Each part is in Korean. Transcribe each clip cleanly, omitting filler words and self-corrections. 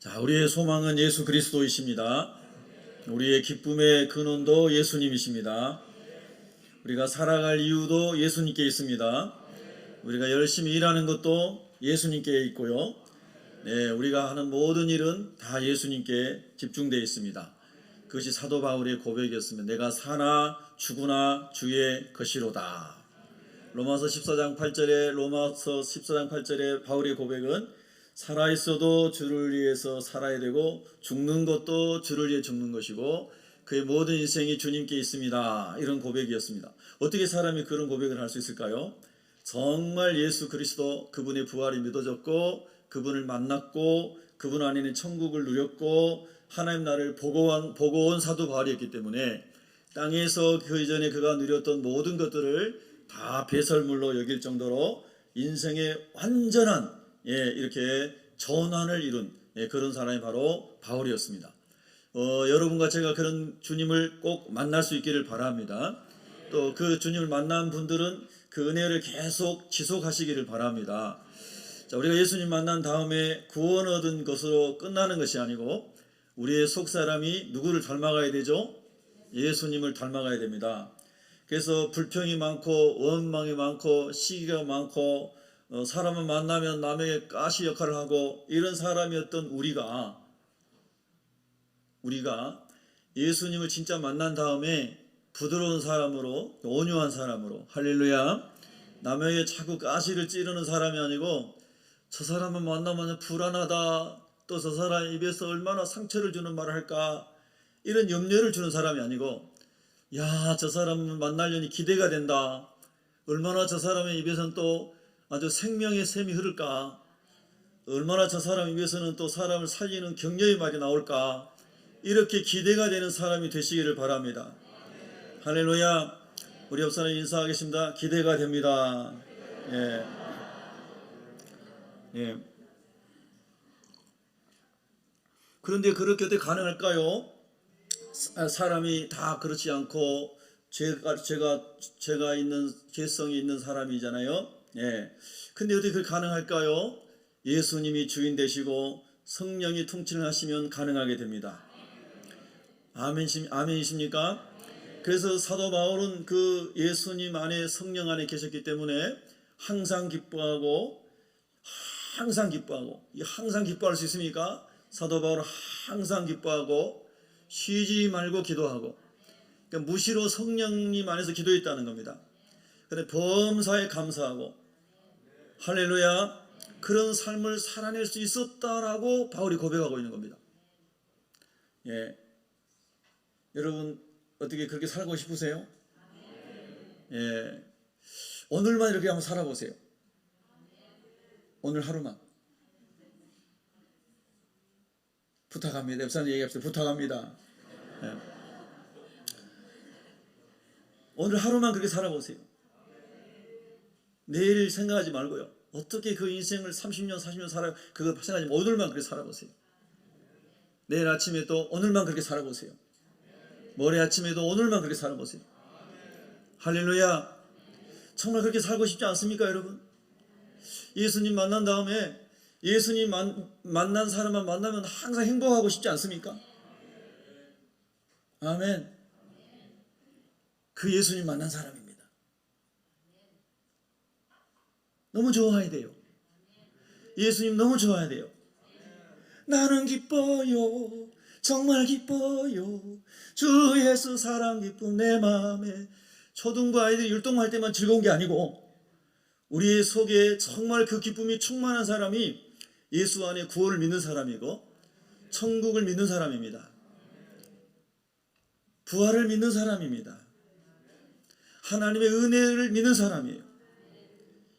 자, 우리의 소망은 예수 그리스도이십니다. 우리의 기쁨의 근원도 예수님이십니다. 우리가 살아갈 이유도 예수님께 있습니다. 우리가 열심히 일하는 것도 예수님께 있고요. 네, 우리가 하는 모든 일은 다 예수님께 집중되어 있습니다. 그것이 사도 바울의 고백이었습니다. 내가 사나 죽으나 주의 것이로다. 로마서 14장 8절에 바울의 고백은 살아있어도 주를 위해서 살아야 되고 죽는 것도 주를 위해 죽는 것이고 그의 모든 인생이 주님께 있습니다. 이런 고백이었습니다. 어떻게 사람이 그런 고백을 할 수 있을까요? 정말 예수 그리스도 그분의 부활이 믿어졌고 그분을 만났고 그분 안에는 천국을 누렸고 하나님 나라를 보고 온 사도 바울이었기 때문에 땅에서 그 이전에 그가 누렸던 모든 것들을 다 배설물로 여길 정도로 인생의 완전한 이렇게 전환을 이룬 그런 사람이 바로 바울이었습니다. 여러분과 제가 그런 주님을 꼭 만날 수 있기를 바랍니다. 또 그 주님을 만난 분들은 그 은혜를 계속 지속하시기를 바랍니다. 자, 우리가 예수님 만난 다음에 구원 얻은 것으로 끝나는 것이 아니고 우리의 속사람이 누구를 닮아가야 되죠? 예수님을 닮아가야 됩니다. 그래서 불평이 많고 원망이 많고 시기가 많고 사람을 만나면 남에게 가시 역할을 하고 이런 사람이었던 우리가 예수님을 진짜 만난 다음에 부드러운 사람으로 온유한 사람으로 할렐루야 남에게 자꾸 가시를 찌르는 사람이 아니고 저 사람을 만나면 불안하다 또 저 사람 입에서 얼마나 상처를 주는 말을 할까 이런 염려를 주는 사람이 아니고 야, 저 사람을 만나려니 기대가 된다. 얼마나 저 사람의 입에서는 또 아주 생명의 샘이 흐를까. 얼마나 저 사람 입에서는 또 사람을 살리는 격려의 말이 나올까. 이렇게 기대가 되는 사람이 되시기를 바랍니다. 할렐루야. 우리 옆 사람 인사하겠습니다. 기대가 됩니다. 예. 그런데 그렇게 어떻게 가능할까요? 사람이 다 그렇지 않고 제가 있는 죄성이 있는 사람이잖아요. 근데 어떻게 그게 가능할까요? 예수님이 주인 되시고 성령이 통치를 하시면 가능하게 됩니다. 아멘이십니까? 그래서 사도 바울은 그 예수님 안에 성령 안에 계셨기 때문에 항상 기뻐하고 항상 기뻐할 수 있습니까? 사도 바울은 항상 기뻐하고 쉬지 말고 기도하고 그러니까 무시로 성령님 안에서 기도했다는 겁니다. 근데 범사에 감사하고 할렐루야 그런 삶을 살아낼 수 있었다라고 바울이 고백하고 있는 겁니다. 여러분 어떻게 그렇게 살고 싶으세요? 오늘만 이렇게 한번 살아보세요. 오늘 하루만 부탁합니다. 옆 사람 얘기합시다. 부탁합니다. 오늘 하루만 그렇게 살아보세요. 내일 생각하지 말고요. 어떻게 그 인생을 30년, 40년 살아요. 그거 생각하지 말고 오늘만 그렇게 살아보세요. 내일 아침에 또 오늘만 그렇게 살아보세요. 모레 아침에도 오늘만 그렇게 살아보세요. 할렐루야. 정말 그렇게 살고 싶지 않습니까, 여러분? 예수님 만난 다음에 예수님 만난 사람만 만나면 항상 행복하고 싶지 않습니까? 아멘. 그 예수님 만난 사람입니다. 너무 좋아야 돼요. 예수님 너무 좋아야 돼요. 나는 기뻐요. 정말 기뻐요. 주 예수 사랑 기쁨 내 마음에. 초등부 아이들이 율동할 때만 즐거운 게 아니고 우리의 속에 정말 그 기쁨이 충만한 사람이 예수 안에 구원을 믿는 사람이고 천국을 믿는 사람입니다. 부활을 믿는 사람입니다. 하나님의 은혜를 믿는 사람이에요.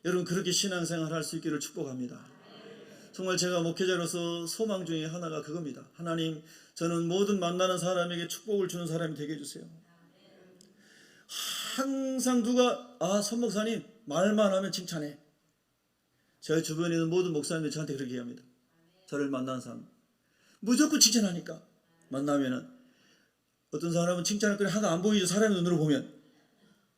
여러분 그렇게 신앙생활 할 수 있기를 축복합니다. 정말 제가 목회자로서 소망 중에 하나가 그겁니다. 하나님 저는 모든 만나는 사람에게 축복을 주는 사람이 되게 해주세요. 항상 누가 선 목사님 말만 하면 칭찬해. 제 주변에 있는 모든 목사님들이 저한테 그렇게 얘기합니다. 저를 만나는 사람 무조건 칭찬하니까 만나면은 어떤 사람은 칭찬할 거리 하나 안 보이죠. 사람의 눈으로 보면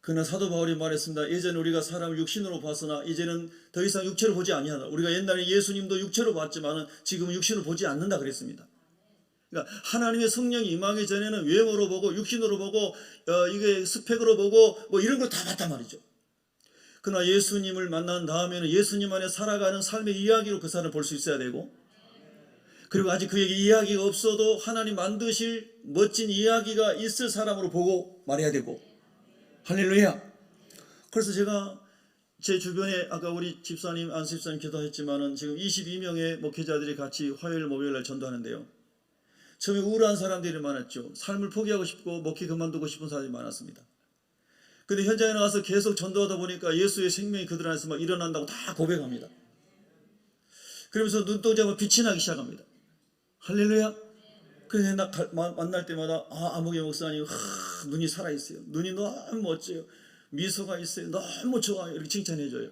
그러나 사도 바울이 말했습니다. 예전에 우리가 사람을 육신으로 봤으나 이제는 더 이상 육체로 보지 아니하다. 우리가 옛날에 예수님도 육체로 봤지만은 지금은 육신으로 보지 않는다 그랬습니다. 그러니까 하나님의 성령이 임하기 전에는 외모로 보고 육신으로 보고 이게 스펙으로 보고 뭐 이런 걸 다 봤단 말이죠. 그러나 예수님을 만난 다음에는 예수님 안에 살아가는 삶의 이야기로 그 사람을 볼 수 있어야 되고, 그리고 아직 그에게 이야기가 없어도 하나님 만드실 멋진 이야기가 있을 사람으로 보고 말해야 되고. 할렐루야. 그래서 제가 제 주변에 아까 우리 집사님 안수 집사님 기도했지만은 지금 22명의 목회자들이 같이 화요일 목요일 날 전도하는데요. 처음에 우울한 사람들이 많았죠. 삶을 포기하고 싶고 목회 그만두고 싶은 사람이 많았습니다. 근데 현장에 나가서 계속 전도하다 보니까 예수의 생명이 그들 안에서 막 일어난다고 다 고백합니다. 그러면서 눈동자가 빛이 나기 시작합니다. 할렐루야. 그래서 만날 때마다 아무개 목사님 눈이 살아있어요. 눈이 너무 멋져요. 미소가 있어요. 너무 좋아요. 이렇게 칭찬해줘요.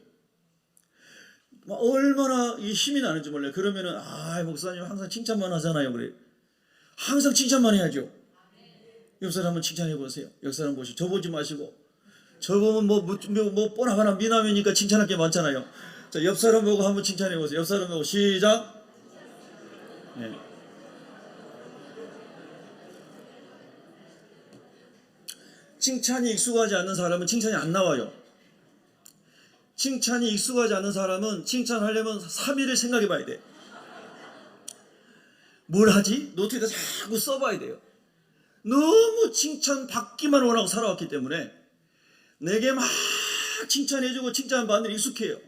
얼마나 힘이 나는지 몰라요. 그러면은 목사님 항상 칭찬만 하잖아요. 그래. 항상 칭찬만 해야죠. 옆 사람 한번 칭찬해 보세요. 옆 사람 보시고 저 보지 마시고. 저 보면 뭐 뻔하거나 미남이니까 칭찬할 게 많잖아요. 자, 옆 사람 보고 한번 칭찬해 보세요. 옆 사람 보고 시작. 네. 칭찬이 익숙하지 않는 사람은 칭찬이 안 나와요. 칭찬이 익숙하지 않는 사람은 칭찬하려면 3일을 생각해 봐야 돼. 뭘 하지? 노트에다 자꾸 써봐야 돼요. 너무 칭찬 받기만 원하고 살아왔기 때문에 내게 막 칭찬해주고 칭찬받는 일 익숙해요.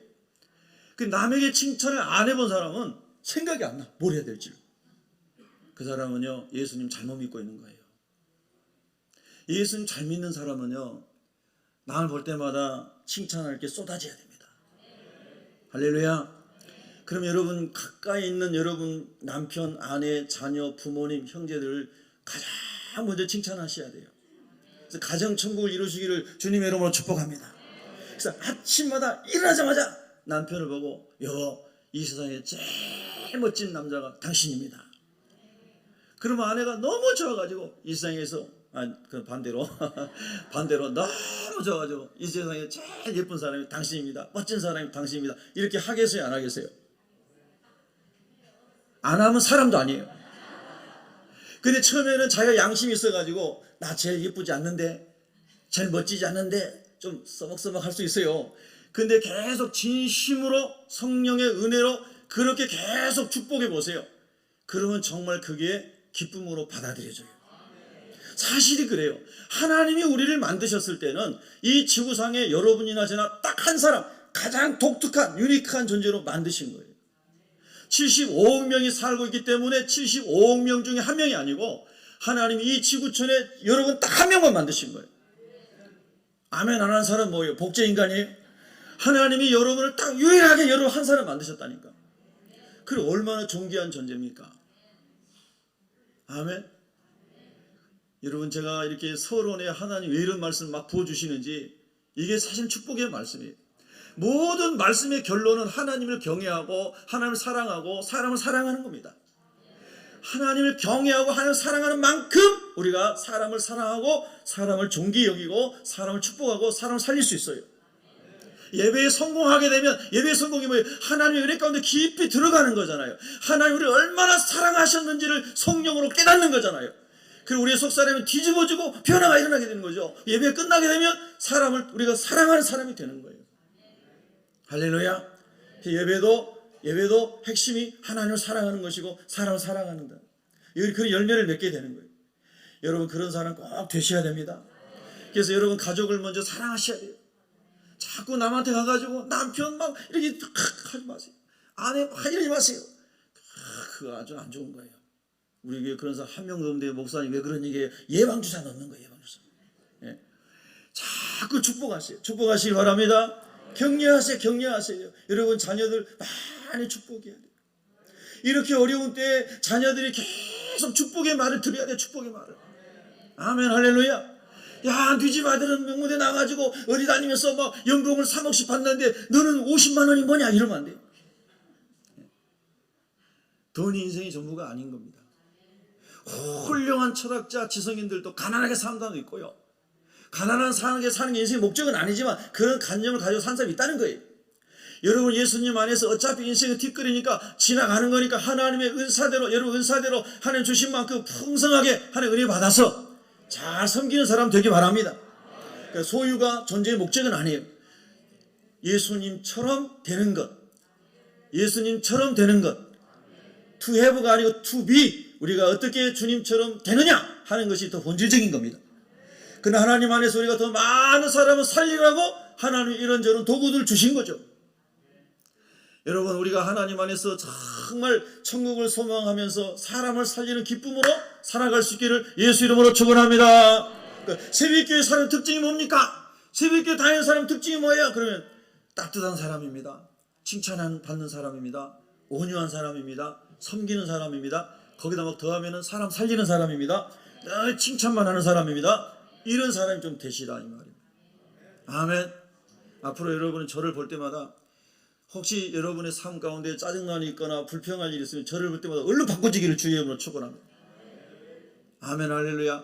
그 남에게 칭찬을 안 해본 사람은 생각이 안 나. 뭘 해야 될지. 그 사람은요, 예수님 잘못 믿고 있는 거예요. 예수님 잘 믿는 사람은요, 남을 볼 때마다 칭찬할 게 쏟아져야 됩니다. 할렐루야. 그럼 여러분 가까이 있는 여러분 남편, 아내, 자녀, 부모님, 형제들을 가장 먼저 칭찬하셔야 돼요. 그래서 가정천국을 이루시기를 주님의 이름으로 축복합니다. 그래서 아침마다 일어나자마자 남편을 보고 여보, 이 세상에 제일 멋진 남자가 당신입니다. 그러면 아내가 너무 좋아가지고 이 세상에서 반대로 너무 좋아가지고 이 세상에 제일 예쁜 사람이 당신입니다. 멋진 사람이 당신입니다. 이렇게 하겠어요, 안 하겠어요? 안 하면 사람도 아니에요. 근데 처음에는 자기가 양심이 있어가지고 나 제일 예쁘지 않는데, 제일 멋지지 않는데 좀 써먹써먹 할 수 있어요. 근데 계속 진심으로 성령의 은혜로 그렇게 계속 축복해 보세요. 그러면 정말 그게 기쁨으로 받아들여져요. 사실이 그래요. 하나님이 우리를 만드셨을 때는 이 지구상에 여러분이나 저나 딱 한 사람, 가장 독특한 유니크한 존재로 만드신 거예요. 75억 명이 살고 있기 때문에 75억 명 중에 한 명이 아니고 하나님이 이 지구촌에 여러분 딱 한 명만 만드신 거예요. 아멘 안 하는 사람 뭐예요? 복제인간이에요? 하나님이 여러분을 딱 유일하게 여러분 한 사람 만드셨다니까. 그리고 얼마나 존귀한 존재입니까? 아멘. 여러분 제가 이렇게 서론에 하나님 왜 이런 말씀을 막 부어주시는지 이게 사실 축복의 말씀이에요. 모든 말씀의 결론은 하나님을 경외하고 하나님을 사랑하고 사람을 사랑하는 겁니다. 하나님을 경외하고 하나님을 사랑하는 만큼 우리가 사람을 사랑하고 사람을 존귀 여기고 사람을 축복하고 사람을 살릴 수 있어요. 예배에 성공하게 되면 예배의 성공이 뭐예요? 하나님의 은혜 가운데 깊이 들어가는 거잖아요. 하나님 우리를 얼마나 사랑하셨는지를 성령으로 깨닫는 거잖아요. 그리고 우리의 속사람이 뒤집어지고 변화가 일어나게 되는 거죠. 예배가 끝나게 되면 사람을 우리가 사랑하는 사람이 되는 거예요. 할렐루야. 예배도 핵심이 하나님을 사랑하는 것이고 사람을 사랑하는다. 그런 열매를 맺게 되는 거예요. 여러분 그런 사람 꼭 되셔야 됩니다. 그래서 여러분 가족을 먼저 사랑하셔야 돼요. 자꾸 남한테 가가지고 남편 막 이렇게 하지 마세요. 아내 막 이러지 마세요. 그거 아주 안 좋은 거예요. 우리 교회 그런 사람 한 명도 없는데 목사님 왜 그런 얘기예요? 예방주사 넣는 거예요. 예방주사. 예. 자꾸 축복하세요. 축복하시기 바랍니다. 격려하세요. 여러분 자녀들 많이 축복해야 돼요. 이렇게 어려운 때에 자녀들이 계속 축복의 말을 들어야 돼요. 축복의 말을. 아멘 할렐루야. 야, 네 집 아들은 명문대 나가지고 어디 다니면서 막 연봉을 3억씩 받는데 너는 50만 원이 뭐냐 이러면 안 돼요. 돈이 인생의 전부가 아닌 겁니다. 훌륭한 철학자 지성인들도 가난하게 산다는 거 있고요. 가난한 사는 게 인생의 목적은 아니지만 그런 관념을 가지고 산 사람이 있다는 거예요. 여러분 예수님 안에서 어차피 인생은 티끌이니까 지나가는 거니까 하나님의 은사대로, 여러분 은사대로 하나님 주신 만큼 풍성하게 하나님 은혜 받아서 잘 섬기는 사람 되기 바랍니다. 그러니까 소유가 존재의 목적은 아니에요. 예수님처럼 되는 것, 예수님처럼 되는 것, to have가 아니고 to be, 우리가 어떻게 주님처럼 되느냐 하는 것이 더 본질적인 겁니다. 그러나 하나님 안에서 우리가 더 많은 사람을 살리라고 하나님이 이런저런 도구들을 주신 거죠. 여러분 우리가 하나님 안에서 정말 천국을 소망하면서 사람을 살리는 기쁨으로 살아갈 수 있기를 예수 이름으로 축원합니다. 그러니까 새벽교회 사람 특징이 뭡니까? 새벽교회 다니는 사람 특징이 뭐예요? 그러면 따뜻한 사람입니다. 칭찬 받는 사람입니다. 온유한 사람입니다. 섬기는 사람입니다. 거기다 막 더하면 사람 살리는 사람입니다. 칭찬만 하는 사람입니다. 이런 사람이 좀 되시라 이 말입니다. 아멘. 앞으로 여러분은 저를 볼 때마다 혹시 여러분의 삶 가운데 짜증난이 있거나 불평할 일이 있으면 저를 볼 때마다 얼른 바꿔지기를 주의 이름으로 축원합니다. 아멘 할렐루야.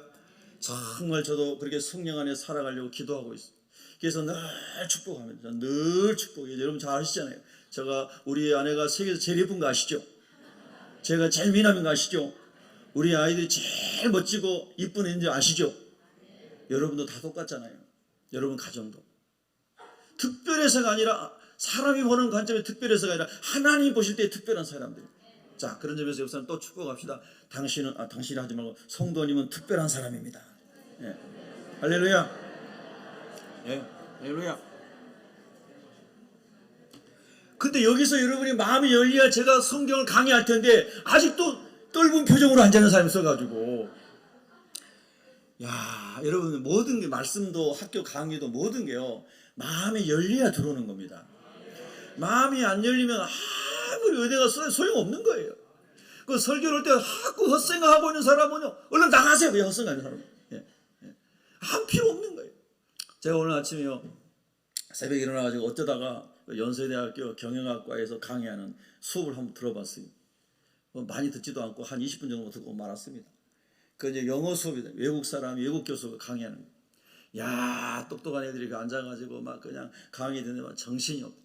정말 저도 그렇게 성령 안에 살아가려고 기도하고 있어요. 그래서 늘 축복합니다. 늘 축복해요. 여러분 잘 아시잖아요. 제가 우리 아내가 세계에서 제일 예쁜 거 아시죠? 제가 제일 미남인 거 아시죠? 우리 아이들이 제일 멋지고 이쁜 애인지 아시죠? 여러분도 다 똑같잖아요. 여러분 가정도 특별해서가 아니라 사람이 보는 관점이 특별해서가 아니라 하나님이 보실 때 특별한 사람들. 자, 그런 점에서 옆사람 또 축복합시다. 당신이 하지 말고 성도님은 특별한 사람입니다. 예. 할렐루야. 예. 할렐루야. 근데 여기서 여러분이 마음이 열려야 제가 성경을 강의할 텐데 아직도 떫은 표정으로 앉아있는 사람이 있어가지고, 야, 여러분 모든 게 말씀도 학교 강의도 모든 게요 마음이 열려야 들어오는 겁니다. 마음이 안 열리면 아무리 의대가 소용없는 거예요. 그 설교를 할 때 자꾸 헛생각하고 있는 사람은요 얼른 나가세요. 그냥 헛생각하는 사람. 예. 한 필요 없는 거예요. 제가 오늘 아침에요 새벽에 일어나가지고 어쩌다가 연세대학교 경영학과에서 강의하는 수업을 한번 들어봤어요. 많이 듣지도 않고 한 20분 정도 듣고 말았습니다. 그 이제 영어 수업이다. 외국 사람, 외국 교수가 강의하는 거예요. 야, 똑똑한 애들이 앉아가지고 막 그냥 강의 듣는데 막 정신이 없다.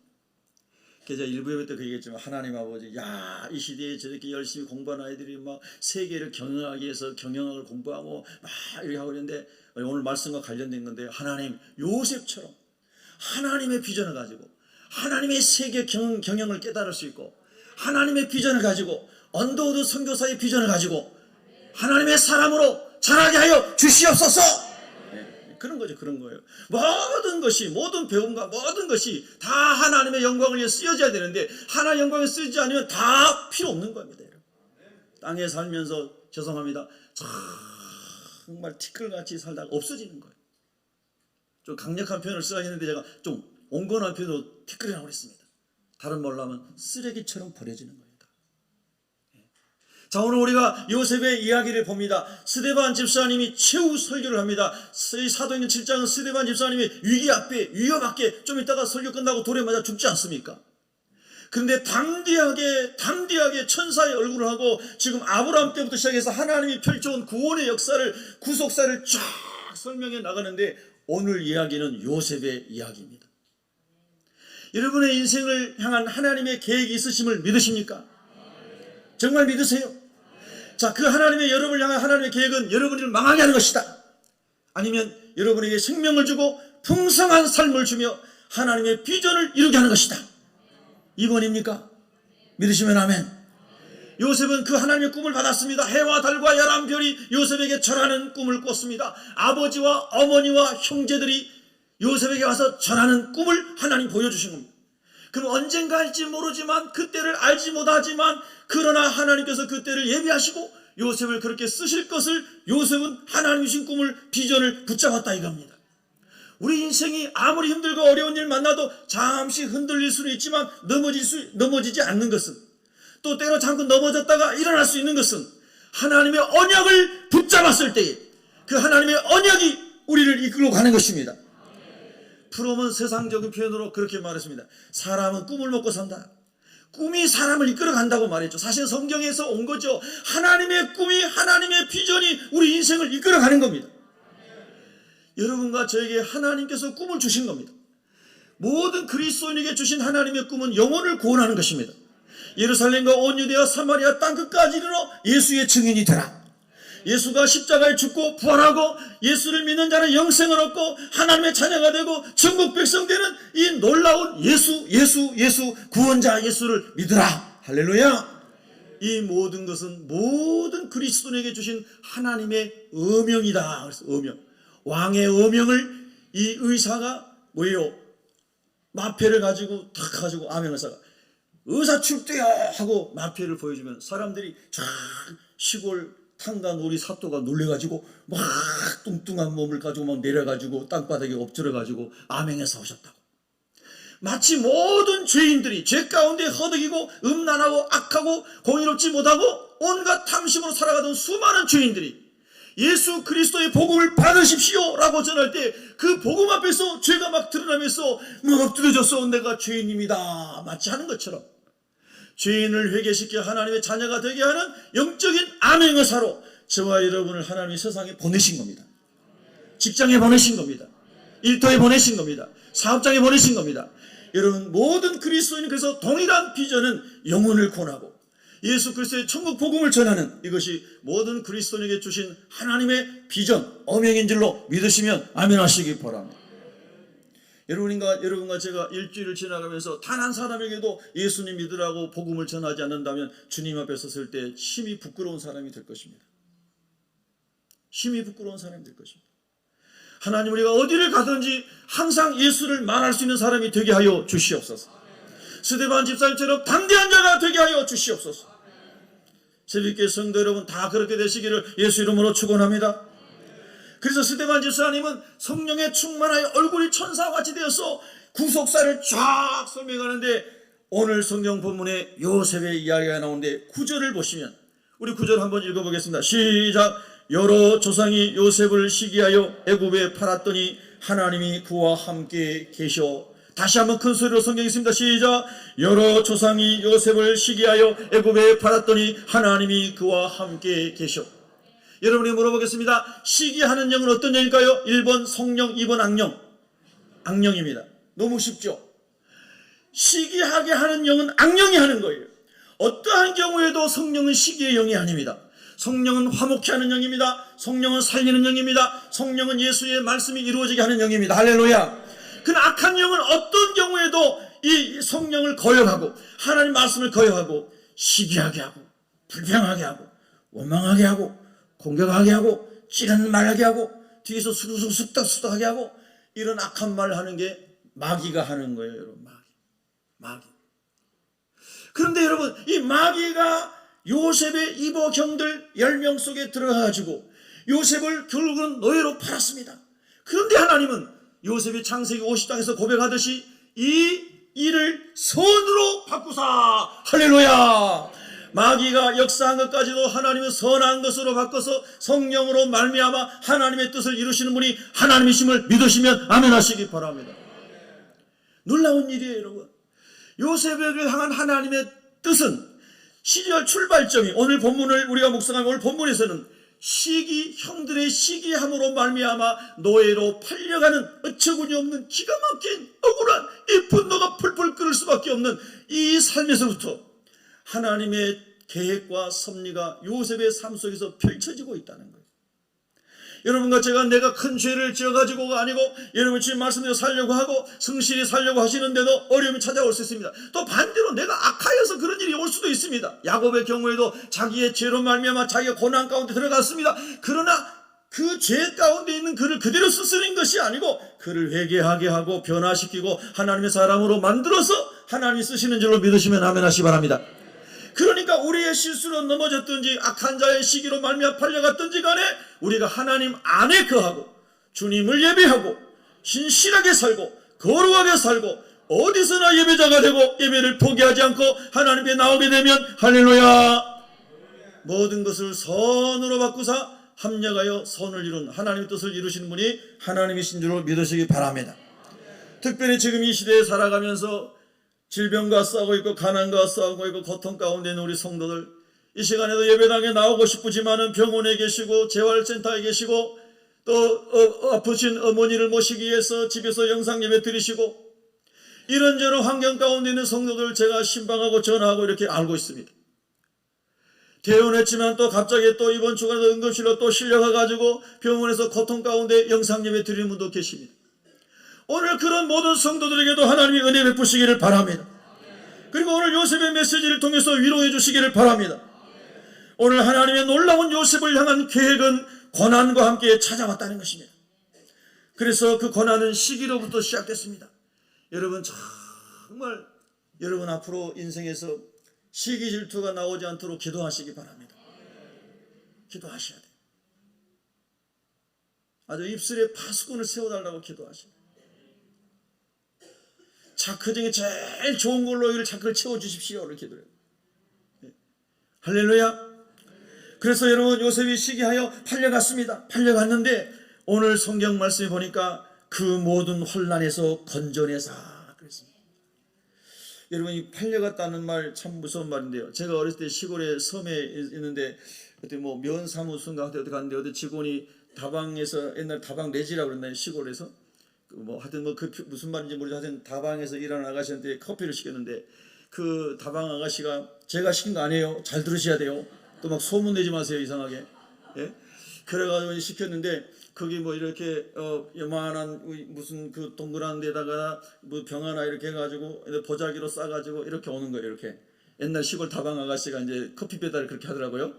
그래서 일부 예배 때 그 얘기했지만 하나님 아버지, 야, 이 시대에 저렇게 열심히 공부하는 아이들이 막 세계를 경영하기 위해서 경영학을 공부하고 막 이렇게 하고 있는데 오늘 말씀과 관련된 건데 하나님 요셉처럼 하나님의 비전을 가지고 하나님의 세계 경영을 깨달을 수 있고 하나님의 비전을 가지고 언더우드 선교사의 비전을 가지고 하나님의 사람으로 자라게 하여 주시옵소서. 네, 그런 거죠. 그런 거예요. 모든 것이, 모든 배움과 모든 것이 다 하나님의 영광을 위해 쓰여져야 되는데 하나님의 영광을 쓰지 않으면 다 필요 없는 겁니다. 땅에 살면서 죄송합니다. 정말 티끌같이 살다가 없어지는 거예요. 좀 강력한 표현을 써야 했는데 제가 좀 온건한 표현으로 티끌이라고 그랬습니다. 다른 말로 하면 쓰레기처럼 버려지는 거예요. 자, 오늘 우리가 요셉의 이야기를 봅니다. 스데반 집사님이 최후 설교를 합니다. 사도행전 7장은 스데반 집사님이 위협 앞에 좀 있다가 설교 끝나고 돌에 맞아 죽지 않습니까? 그런데 담대하게 천사의 얼굴을 하고 지금 아브라함 때부터 시작해서 하나님이 펼쳐온 구원의 역사를, 구속사를 쫙 설명해 나가는데 오늘 이야기는 요셉의 이야기입니다. 여러분의 인생을 향한 하나님의 계획이 있으심을 믿으십니까? 정말 믿으세요? 자, 그 하나님의 여러분을 향한 하나님의 계획은 여러분을 망하게 하는 것이다. 아니면 여러분에게 생명을 주고 풍성한 삶을 주며 하나님의 비전을 이루게 하는 것이다. 2번입니까? 믿으시면 아멘. 요셉은 그 하나님의 꿈을 받았습니다. 해와 달과 열한 별이 요셉에게 절하는 꿈을 꿨습니다. 아버지와 어머니와 형제들이 요셉에게 와서 절하는 꿈을 하나님 보여주신 겁니다. 그럼 언젠가 할지 모르지만 그때를 알지 못하지만 그러나 하나님께서 그때를 예비하시고 요셉을 그렇게 쓰실 것을 요셉은 하나님 주신 꿈을 비전을 붙잡았다 이겁니다. 우리 인생이 아무리 힘들고 어려운 일 만나도 잠시 흔들릴 수는 있지만 넘어지지 않는 것은 또 때로 잠깐 넘어졌다가 일어날 수 있는 것은 하나님의 언약을 붙잡았을 때에 그 하나님의 언약이 우리를 이끌고 가는 것입니다. 프롬은 세상적인 표현으로 그렇게 말했습니다. 사람은 꿈을 먹고 산다. 꿈이 사람을 이끌어 간다고 말했죠. 사실 성경에서 온 거죠. 하나님의 꿈이, 하나님의 비전이 우리 인생을 이끌어 가는 겁니다. 여러분과 저에게 하나님께서 꿈을 주신 겁니다. 모든 그리스도인에게 주신 하나님의 꿈은 영혼을 구원하는 것입니다. 예루살렘과 온 유대와 사마리아 땅끝까지 이르러 예수의 증인이 되라. 예수가 십자가에 죽고 부활하고 예수를 믿는 자는 영생을 얻고 하나님의 자녀가 되고 천국 백성 되는 이 놀라운 예수 구원자 예수를 믿으라. 할렐루야. 이 모든 것은 모든 그리스도인에게 주신 하나님의 어명이다. 그래서 어명, 왕의 어명을 이 의사가 뭐예요? 마패를 가지고 탁 가지고 아멘 의사가 의사 출두야 하고 마패를 보여주면 사람들이 쫙 시골 탄가놀이 사또가 놀래가지고 막 뚱뚱한 몸을 가지고 막 내려가지고 땅바닥에 엎드려가지고 아멘해서 오셨다고. 마치 모든 죄인들이 죄 가운데 허덕이고 음란하고 악하고 공의롭지 못하고 온갖 탐심으로 살아가던 수많은 죄인들이 예수 그리스도의 복음을 받으십시오 라고 전할 때 그 복음 앞에서 죄가 막 드러나면서 막 엎드려졌어. 내가 죄인입니다 마치 하는 것처럼 죄인을 회개시켜 하나님의 자녀가 되게 하는 영적인 아멘 의사로 저와 여러분을 하나님이 세상에 보내신 겁니다. 직장에 보내신 겁니다. 일터에 보내신 겁니다. 사업장에 보내신 겁니다. 여러분 모든 그리스도인은 그래서 동일한 비전은 영혼을 구원하고 예수 그리스도의 천국 복음을 전하는 이것이 모든 그리스도인에게 주신 하나님의 비전, 어명인 줄로 믿으시면 아멘 하시기 바랍니다. 여러분과 제가 일주일을 지나가면서 단 한 사람에게도 예수님 믿으라고 복음을 전하지 않는다면 주님 앞에 섰을 때 심히 부끄러운 사람이 될 것입니다. 심히 부끄러운 사람이 될 것입니다. 하나님 우리가 어디를 가든지 항상 예수를 말할 수 있는 사람이 되게 하여 주시옵소서. 스데반 집사님처럼 담대한 자가 되게 하여 주시옵소서. 새벽에 성도 여러분 다 그렇게 되시기를 예수 이름으로 축원합니다. 그래서 스데반 집사님은 성령에 충만하여 얼굴이 천사같이 되어서 구속사를 쫙 설명하는데 오늘 성경 본문에 요셉의 이야기가 나오는데 9절을 보시면 우리 9절 한번 읽어보겠습니다. 시작. 여러 조상이 요셉을 시기하여 애굽에 팔았더니 하나님이 그와 함께 계셔. 다시 한번 큰 소리로 성경 읽습니다. 시작. 여러 조상이 요셉을 시기하여 애굽에 팔았더니 하나님이 그와 함께 계셔. 여러분이 물어보겠습니다. 시기하는 영은 어떤 영일까요? 1번 성령, 2번 악령. 악령입니다. 너무 쉽죠? 시기하게 하는 영은 악령이 하는 거예요. 어떠한 경우에도 성령은 시기의 영이 아닙니다. 성령은 화목케 하는 영입니다. 성령은 살리는 영입니다. 성령은 예수의 말씀이 이루어지게 하는 영입니다. 할렐루야. 그 악한 영은 어떤 경우에도 이 성령을 거역하고 하나님 말씀을 거역하고 시기하게 하고 불평하게 하고 원망하게 하고 공격하게 하고 찌르는 말하게 하고 뒤에서 수덕수덕하게 하고 이런 악한 말을 하는 게 마귀가 하는 거예요. 여러분 마귀. 그런데 여러분 이 마귀가 요셉의 이보 형들 10명 속에 들어가가지고 요셉을 결국은 노예로 팔았습니다. 그런데 하나님은 요셉이 창세기 50장에서 고백하듯이 이 일을 선으로 바꾸사. 할렐루야. 마귀가 역사한 것까지도 하나님은 선한 것으로 바꿔서 성령으로 말미암아 하나님의 뜻을 이루시는 분이 하나님이심을 믿으시면 아멘 하시기 바랍니다. 놀라운 일이에요 여러분. 요셉에게 향한 하나님의 뜻은 시절 출발점이 오늘 본문을 우리가 묵상하면 오늘 본문에서는 형들의 시기함으로 말미암아 노예로 팔려가는 어처구니 없는 기가 막힌 억울한 이 분노가 풀풀 끓을 수밖에 없는 이 삶에서부터 하나님의 계획과 섭리가 요셉의 삶 속에서 펼쳐지고 있다는 거예요. 여러분과 제가 내가 큰 죄를 지어가지고가 아니고 여러분 주님 말씀대로 살려고 하고 성실히 살려고 하시는데도 어려움이 찾아올 수 있습니다. 또 반대로 내가 악하여서 그런 일이 올 수도 있습니다. 야곱의 경우에도 자기의 죄로 말미암아 자기가 고난 가운데 들어갔습니다. 그러나 그 죄 가운데 있는 그를 그대로 쓰쓰는 것이 아니고 그를 회개하게 하고 변화시키고 하나님의 사람으로 만들어서 하나님이 쓰시는 줄로 믿으시면 아멘 하시기 바랍니다. 그러니까 우리의 실수로 넘어졌든지 악한 자의 시기로 말미암아 팔려갔든지 간에 우리가 하나님 안에 거하고 주님을 예배하고 신실하게 살고 거룩하게 살고 어디서나 예배자가 되고 예배를 포기하지 않고 하나님께 나오게 되면 할렐루야 모든 것을 선으로 바꾸사 합력하여 선을 이룬 하나님의 뜻을 이루시는 분이 하나님이신 줄로 믿으시기 바랍니다. 특별히 지금 이 시대에 살아가면서 질병과 싸우고 있고 가난과 싸우고 있고 고통 가운데 있는 우리 성도들 이 시간에도 예배당에 나오고 싶지만은 병원에 계시고 재활센터에 계시고 또 아프신 어머니를 모시기 위해서 집에서 영상 예배 드리시고, 이런저런 환경 가운데 있는 성도들 제가 신방하고 전화하고 이렇게 알고 있습니다. 퇴원했지만 또 갑자기 또 이번 주간에 응급실로 또 실려가가지고 병원에서 고통 가운데 영상 예배 드리는 분도 계십니다. 오늘 그런 모든 성도들에게도 하나님이 은혜 베푸시기를 바랍니다. 그리고 오늘 요셉의 메시지를 통해서 위로해 주시기를 바랍니다. 오늘 하나님의 놀라운 요셉을 향한 계획은 고난과 함께 찾아왔다는 것입니다. 그래서 그 고난은 시기로부터 시작됐습니다. 여러분, 정말 여러분 앞으로 인생에서 시기 질투가 나오지 않도록 기도하시기 바랍니다. 기도하셔야 돼요. 아주 입술에 파수꾼을 세워달라고 기도하셔야 돼요. 자크 중에 제일 좋은 걸로 이를 자크를 채워주십시오를 기도해요. 할렐루야. 그래서 여러분, 요셉이 시기하여 팔려갔습니다. 팔려갔는데 오늘 성경 말씀에 보니까 그 모든 혼란에서 건져내사 그랬습니다. 여러분, 이 팔려갔다는 말 참 무서운 말인데요. 제가 어렸을 때 시골에 섬에 있는데 그때 뭐 면사무소인가 어디 갔는데 어디 직원이 다방에서, 옛날 다방 내지라고 그랬나요? 시골에서 뭐 하여튼 뭐 그 무슨 말인지 모르겠어요. 하여튼 다방에서 일하는 아가씨한테 커피를 시켰는데 그 다방 아가씨가 제가 시킨 거 아니에요. 잘 들으셔야 돼요. 또 막 소문 내지 마세요. 이상하게. 예? 그래가지고 시켰는데 거기 뭐 이렇게 요만한 무슨 그 동그란 데다가 뭐 병 하나 이렇게 해가지고 보자기로 싸가지고 이렇게 오는 거예요. 이렇게 옛날 시골 다방 아가씨가 이제 커피 배달을 그렇게 하더라고요.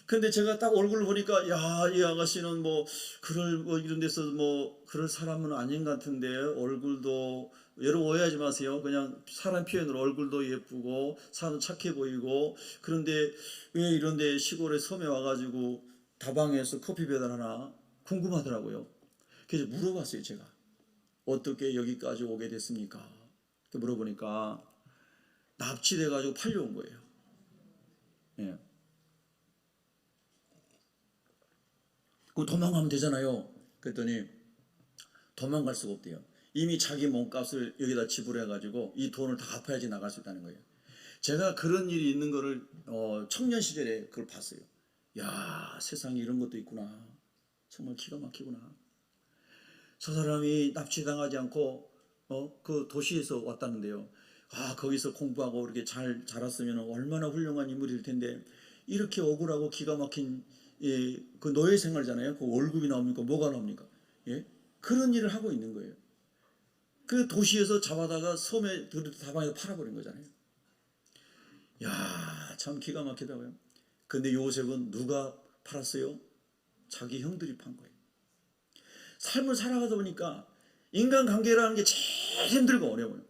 근데 제가 딱 얼굴을 보니까 야, 이 아가씨는 뭐 그럴 뭐 이런 데서 뭐 그럴 사람은 아닌 것 같은데, 얼굴도 여러분 오해하지 마세요. 그냥 사람 표현으로 얼굴도 예쁘고 사람 착해 보이고, 그런데 왜 이런데 시골에 섬에 와가지고 다방에서 커피 배달하나 궁금하더라고요. 그래서 물어봤어요. 제가 어떻게 여기까지 오게 됐습니까? 물어보니까 납치돼가지고 팔려온 거예요. 예. 그럼 도망가면 되잖아요. 그랬더니 도망갈 수가 없대요. 이미 자기 몸값을 여기다 지불해가지고 이 돈을 다 갚아야지 나갈 수 있다는 거예요. 제가 그런 일이 있는 거를 청년 시절에 그걸 봤어요. 야, 세상에 이런 것도 있구나. 정말 기가 막히구나. 저 사람이 납치당하지 않고 그 도시에서 왔다는데요. 아, 거기서 공부하고 이렇게 잘 자랐으면 얼마나 훌륭한 인물일 텐데, 이렇게 억울하고 기가 막힌 그 노예 생활이잖아요. 그 월급이 나옵니까? 뭐가 나옵니까? 예? 그런 일을 하고 있는 거예요. 그 도시에서 잡아다가 섬에 다방에서 팔아버린 거잖아요. 야, 참 기가 막히다고요. 근데 요셉은 누가 팔았어요? 자기 형들이 판 거예요. 삶을 살아가다 보니까 인간관계라는 게 제일 힘들고 어려워요.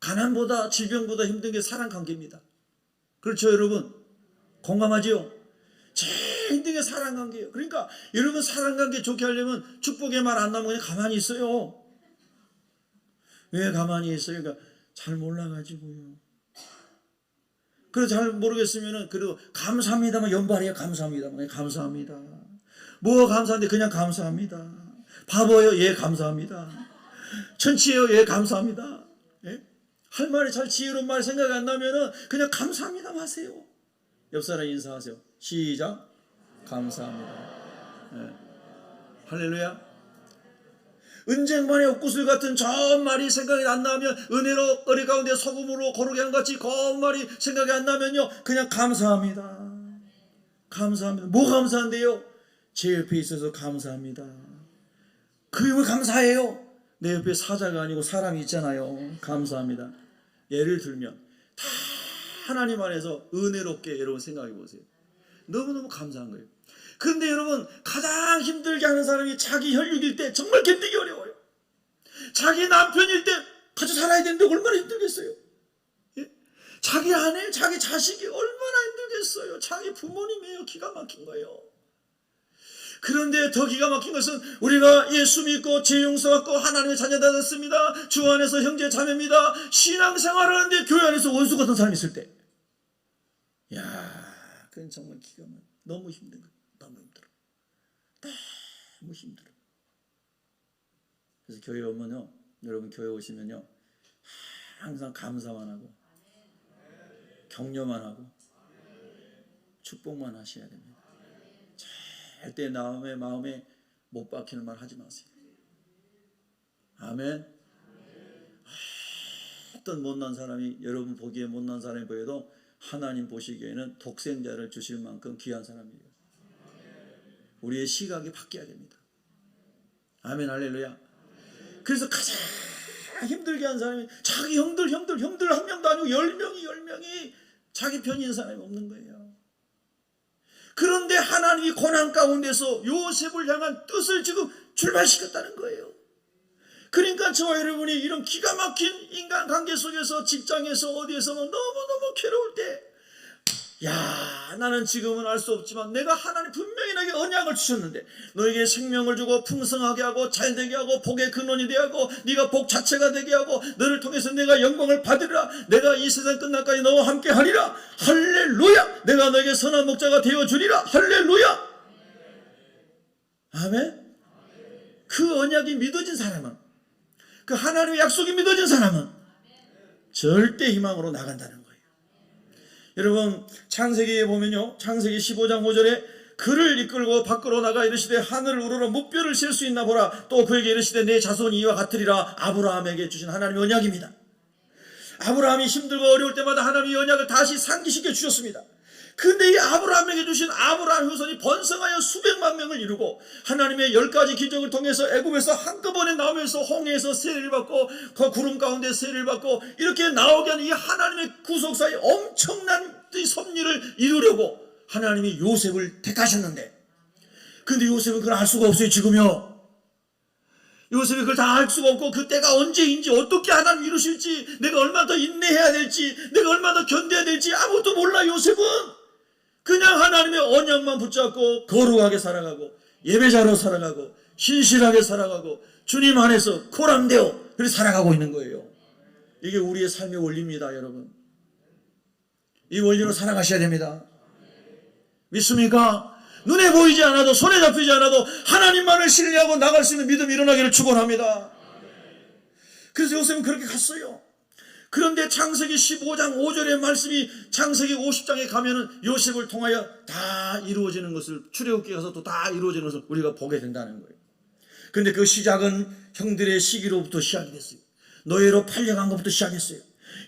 가난보다 질병보다 힘든 게 사랑관계입니다. 그렇죠, 여러분? 공감하지요? 제일 힘든 게 사랑관계예요. 그러니까 여러분, 사랑관계 좋게 하려면 축복의 말 안 나오면 그냥 가만히 있어요. 왜 가만히 있어요? 그러니까 잘 몰라가지고요. 그래서 잘 모르겠으면은 그래도 감사합니다만 연발해요. 감사합니다만. 감사합니다. 뭐가 감사한데 그냥 감사합니다. 바보예요? 예, 감사합니다. 천치예요? 예, 감사합니다. 예? 할 말이 잘 지혜로운 말 생각이 안 나면은 그냥 감사합니다 하세요. 옆 사람 인사하세요. 시작. 감사합니다. 예. 할렐루야. 은쟁반의 옥구슬 같은 저 말이 생각이 안 나면, 은혜로 어리 가운데 소금으로 고르게 한 같이 그 말이 생각이 안 나면요, 그냥 감사합니다. 감사합니다. 뭐 감사한데요? 제 옆에 있어서 감사합니다. 그게 왜 감사해요? 내 옆에 사자가 아니고 사람이 있잖아요. 감사합니다. 예를 들면 다 하나님 안에서 은혜롭게 여러분 생각해 보세요. 너무너무 감사한 거예요. 그런데 여러분, 가장 힘들게 하는 사람이 자기 혈육일 때 정말 견디기 어려워요. 자기 남편일 때 같이 살아야 되는데 얼마나 힘들겠어요. 예? 자기 아내, 자기 자식이 얼마나 힘들겠어요. 자기 부모님이에요. 기가 막힌 거예요. 그런데 더 기가 막힌 것은 우리가 예수 믿고 죄 용서받고 하나님의 자녀가 됐습니다. 주 안에서 형제 자매입니다. 신앙생활을 하는데 교회 안에서 원수 같은 사람이 있을 때, 야, 그건 정말 기가 막혀. 너무 힘든 거예요. 너무 힘들어. 너무 힘들어. 그래서 교회 오면요, 여러분 교회 오시면요, 항상 감사만 하고 격려만 하고 축복만 하셔야 됩니다. 절대 마음에 못 박히는 말 하지 마세요. 아멘. 어떤 못난 사람이 여러분 보기에 못난 사람이 보여도 하나님 보시기에는 독생자를 주실 만큼 귀한 사람이에요. 우리의 시각이 바뀌어야 됩니다. 아멘 할렐루야. 그래서 가장 힘들게 한 사람이 자기 형들 한 명도 아니고 10명이 자기 편인 사람이 없는 거예요. 그런데 하나님이 고난 가운데서 요셉을 향한 뜻을 지금 출발시켰다는 거예요. 그러니까 저와 여러분이 이런 기가 막힌 인간관계 속에서 직장에서 어디에서 너무너무 괴로울 때 나는 지금은 알 수 없지만 내가 하나님 분명히 너에게 언약을 주셨는데 너에게 생명을 주고 풍성하게 하고 잘되게 하고 복의 근원이 되게 하고 네가 복 자체가 되게 하고 너를 통해서 내가 영광을 받으리라. 내가 이 세상 끝날까지 너와 함께 하리라. 할렐루야. 내가 너에게 선한 목자가 되어주리라. 할렐루야. 아멘. 그 언약이 믿어진 사람은, 그 하나님의 약속이 믿어진 사람은 절대 희망으로 나간다는 거예요. 여러분 창세기에 보면요, 창세기 15장 5절에 그를 이끌고 밖으로 나가 이르시되 하늘을 우러러 무뼈를 셀 수 있나 보라. 또 그에게 이르시되 내 자손이 이와 같으리라. 아브라함에게 주신 하나님의 언약입니다. 아브라함이 힘들고 어려울 때마다 하나님의 언약을 다시 상기시켜 주셨습니다. 근데 이 아브라함에게 주신 아브라함 후손이 번성하여 수백만 명을 이루고 하나님의 10가지 기적을 통해서 애굽에서 한꺼번에 나오면서 홍해에서 세례를 받고 그 구름 가운데 세례를 받고 이렇게 나오게 하는 이 하나님의 구속사의 엄청난 섭리를 이루려고 하나님이 요셉을 택하셨는데, 근데 요셉은 그걸 알 수가 없어요. 지금요 요셉이 그걸 다 알 수가 없고 그 때가 언제인지 어떻게 하나님 이루실지 내가 얼마나 더 인내해야 될지 내가 얼마나 더 견뎌야 될지 아무것도 몰라. 요셉은 그냥 하나님의 언약만 붙잡고 거룩하게 살아가고 예배자로 살아가고 신실하게 살아가고 주님 안에서 코람되어 그렇게 살아가고 있는 거예요. 이게 우리의 삶의 원리입니다. 여러분 이 원리로 살아가셔야 됩니다. 믿습니까? 눈에 보이지 않아도 손에 잡히지 않아도 하나님만을 신뢰하고 나갈 수 있는 믿음이 일어나기를 축원합니다. 그래서 요셉은 그렇게 갔어요. 그런데 창세기 15장 5절의 말씀이 창세기 50장에 가면은 요셉을 통하여 다 이루어지는 것을, 출애굽기 가서 또 다 이루어지는 것을 우리가 보게 된다는 거예요. 그런데 그 시작은 형들의 시기로부터 시작이 됐어요. 노예로 팔려간 것부터 시작했어요.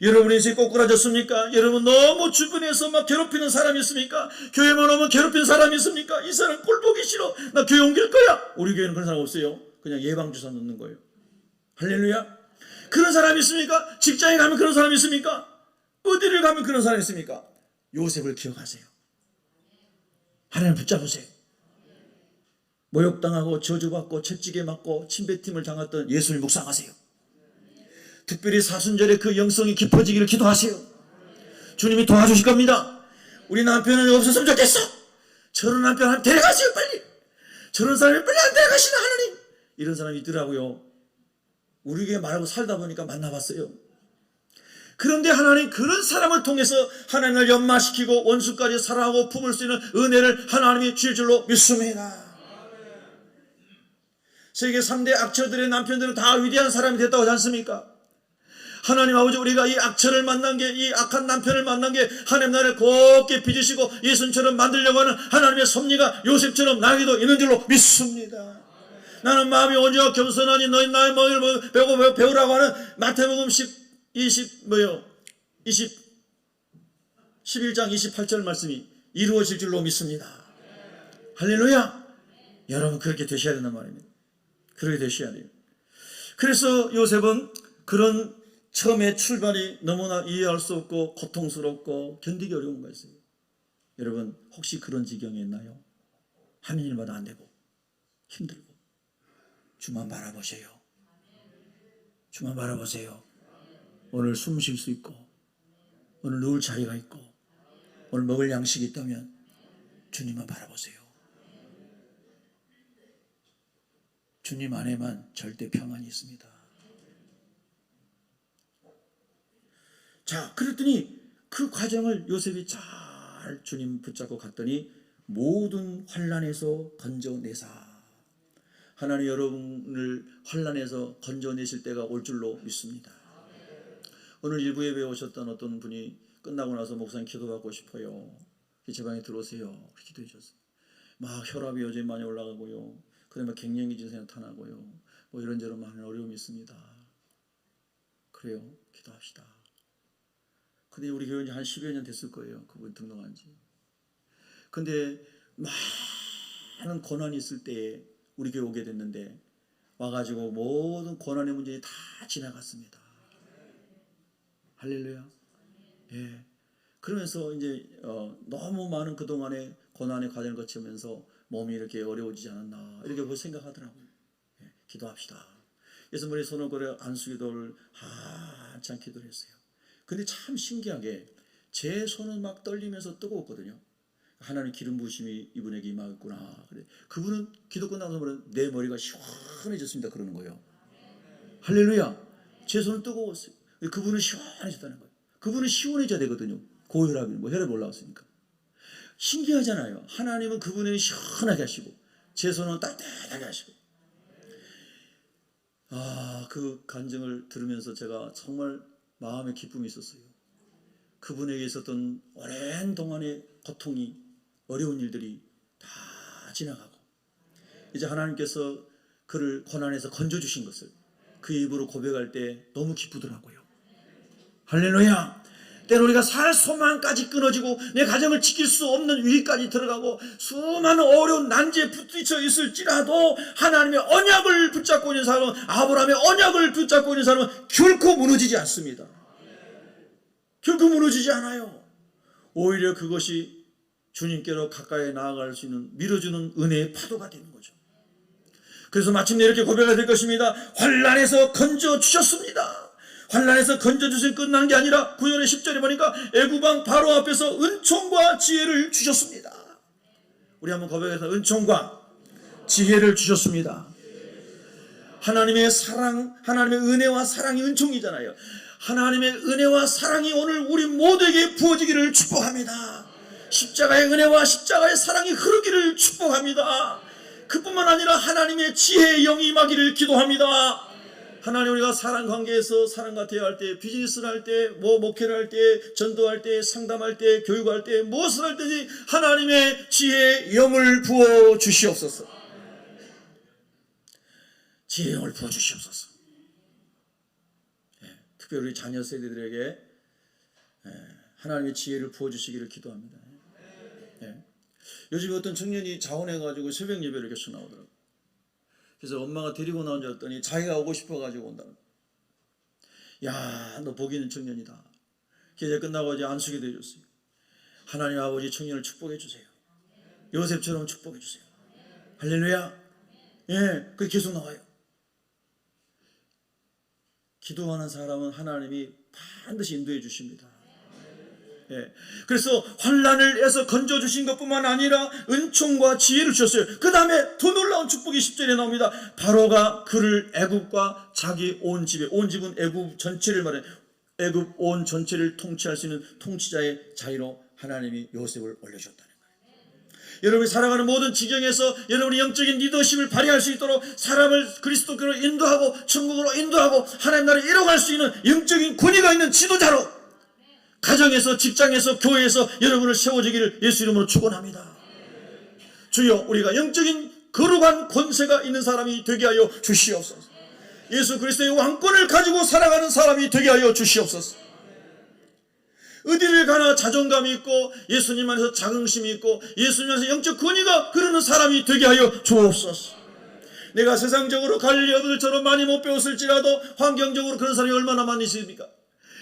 여러분 인생이 꼬꾸라졌습니까? 여러분 너무 주변에서 막 괴롭히는 사람이 있습니까? 교회만 오면 괴롭히는 사람이 있습니까? 이 사람 꼴 보기 싫어. 나 교회 옮길 거야. 우리 교회는 그런 사람 없어요. 그냥 예방주사 놓는 거예요. 할렐루야. 그런 사람이 있습니까? 직장에 가면 그런 사람이 있습니까? 어디를 가면 그런 사람이 있습니까? 요셉을 기억하세요. 하나님 붙잡으세요. 모욕당하고 저주받고 채찍에 맞고 침뱉음을 당했던 예수를 묵상하세요. 특별히 사순절에 그 영성이 깊어지기를 기도하세요. 주님이 도와주실 겁니다. 우리 남편은 없었으면 좋겠어. 저런 남편 한 데려가세요 빨리. 저런 사람이 빨리 안 데려가시나 하나님. 이런 사람이 있더라고요. 우리 교회 말고 살다 보니까 만나봤어요. 그런데 하나님 그런 사람을 통해서 하나님을 연마시키고 원수까지 사랑하고 품을 수 있는 은혜를 하나님이 주실 줄로 믿습니다. 세계 3대 악처들의 남편들은 다 위대한 사람이 됐다고 하지 않습니까? 하나님 아버지, 우리가 이 악처를 만난 게, 이 악한 남편을 만난 게 하나님 나를 곱게 빚으시고 예수님처럼 만들려고 하는 하나님의 섭리가 요셉처럼 나에게도 있는 줄로 믿습니다. 나는 마음이 온유하고 겸손하니 너희 나의 먹이를 배우라고 하는 마태복음 11장 28절 말씀이 이루어질 줄로 믿습니다. 할렐루야. 여러분 그렇게 되셔야 된단 말입니다. 그렇게 되셔야 돼요. 그래서 요셉은 그런 처음에 출발이 너무나 이해할 수 없고 고통스럽고 견디기 어려운 거였어요. 여러분 혹시 그런 지경에 있나요? 하는 일마다 안 되고 힘들고 주만 바라보세요. 주만 바라보세요. 오늘 숨 쉴 수 있고 오늘 누울 자리가 있고 오늘 먹을 양식이 있다면 주님만 바라보세요. 주님 안에만 절대 평안이 있습니다. 자, 그랬더니 그 과정을 요셉이 잘 주님 붙잡고 갔더니 모든 환난에서 건져내사. 하나님 여러분을 환난에서 건져내실 때가 올 줄로 믿습니다. 오늘 일부 예배에 오셨던 어떤 분이 끝나고 나서 목사님 기도받고 싶어요. 제 방에 들어오세요. 기도해 주셨어요. 막 혈압이 요즘 많이 올라가고요. 그다음에 갱년기 증세 나타나고요. 뭐 이런저런 많은 어려움이 있습니다. 그래요. 기도합시다. 근데 우리 교회 한 10여 년 됐을 거예요. 그분 등록한 지. 근데 많은 고난이 있을 때에 우리 교회 오게 됐는데 와가지고 모든 고난의 문제가 다 지나갔습니다. 할렐루야. 예. 그러면서 이제 너무 많은 그동안의 고난의 과정을 거치면서 몸이 이렇게 어려워지지 않았나 이렇게 생각하더라고요. 예. 기도합시다. 그래서 우리 손을 걸어 안수기도를 한참 기도를 했어요. 근데 참 신기하게 제 손은 막 떨리면서 뜨거웠거든요. 하나님 기름 부으심이 이분에게 임하였구나. 그래. 그분은 기도 끝나서 내 머리가 시원해졌습니다. 그러는 거예요. 할렐루야. 제 손은 뜨거웠어요. 그분은 시원해졌다는 거예요. 그분은 시원해져야 되거든요. 고혈압이 뭐 혈압이 올라왔으니까. 신기하잖아요. 하나님은 그분을 시원하게 하시고 제 손은 따뜻하게 하시고. 그 간증을 들으면서 제가 정말 마음에 기쁨이 있었어요. 그분에게 있었던 오랜 동안의 고통이 어려운 일들이 다 지나가고 이제 하나님께서 그를 고난에서 건져주신 것을 그 입으로 고백할 때 너무 기쁘더라고요. 할렐루야. 때로 우리가 살 소망까지 끊어지고 내 가정을 지킬 수 없는 위기까지 들어가고 수많은 어려운 난제에 부딪혀 있을지라도 하나님의 언약을 붙잡고 있는 사람은 아브라함의 언약을 붙잡고 있는 사람은 결코 무너지지 않습니다. 결코 무너지지 않아요. 오히려 그것이 주님께로 가까이 나아갈 수 있는 밀어주는 은혜의 파도가 되는 거죠. 그래서 마침내 이렇게 고백이 될 것입니다. 환난에서 건져주셨습니다. 환난에서 건져주신 끝나는 게 아니라 9절의 10절에 보니까 애굽왕 바로 앞에서 은총과 지혜를 주셨습니다. 우리 한번 고백해서 은총과 지혜를 주셨습니다. 하나님의 사랑, 하나님의 은혜와 사랑이 은총이잖아요. 하나님의 은혜와 사랑이 오늘 우리 모두에게 부어지기를 축복합니다. 십자가의 은혜와 십자가의 사랑이 흐르기를 축복합니다. 그뿐만 아니라 하나님의 지혜의 영이 임하기를 기도합니다. 하나님, 우리가 사랑 관계에서 사람과 대화할 때, 비즈니스를 할 때, 목회를 할 때, 전도할 때, 상담할 때, 교육할 때, 무엇을 할 때든지 하나님의 지혜의 영을 부어 주시옵소서. 지혜의 영을 부어 주시옵소서. 특별히 우리 자녀 세대들에게 하나님의 지혜를 부어 주시기를 기도합니다. 요즘 어떤 청년이 자원해가지고 새벽 예배를 계속 나오더라고요. 그래서 엄마가 데리고 나온 줄 알았더니 자기가 오고 싶어가지고 온다는 거예요. 야, 너 복 있는 청년이다. 계절 끝나고 이제 안수기도 해줬어요. 하나님 아버지 청년을 축복해 주세요. 요셉처럼 축복해 주세요. 할렐루야. 예, 그게 계속 나와요. 기도하는 사람은 하나님이 반드시 인도해 주십니다. 예. 그래서 환난에서 건져주신 것뿐만 아니라 은총과 지혜를 주셨어요. 그 다음에 더 놀라운 축복이 10절에 나옵니다. 바로가 그를 애굽과 자기 온 집에, 온 집은 애굽 전체를 말해, 애굽 온 전체를 통치할 수 있는 통치자의 자리로 하나님이 요셉을 올려주셨다는 거예요. 여러분이 살아가는 모든 지경에서 여러분이 영적인 리더십을 발휘할 수 있도록 사람을 그리스도께로 인도하고 천국으로 인도하고 하나님 나라를 이뤄갈 수 있는 영적인 권위가 있는 지도자로 가정에서, 직장에서, 교회에서 여러분을 세워주기를 예수 이름으로 축원합니다. 주여, 우리가 영적인 거룩한 권세가 있는 사람이 되게 하여 주시옵소서. 예수 그리스도의 왕권을 가지고 살아가는 사람이 되게 하여 주시옵소서. 어디를 가나 자존감이 있고 예수님 안에서 자긍심이 있고 예수님 안에서 영적 권위가 흐르는 사람이 되게 하여 주옵소서. 내가 세상적으로 갈리아들처럼 많이 못 배웠을지라도 환경적으로 그런 사람이 얼마나 많이 있습니까?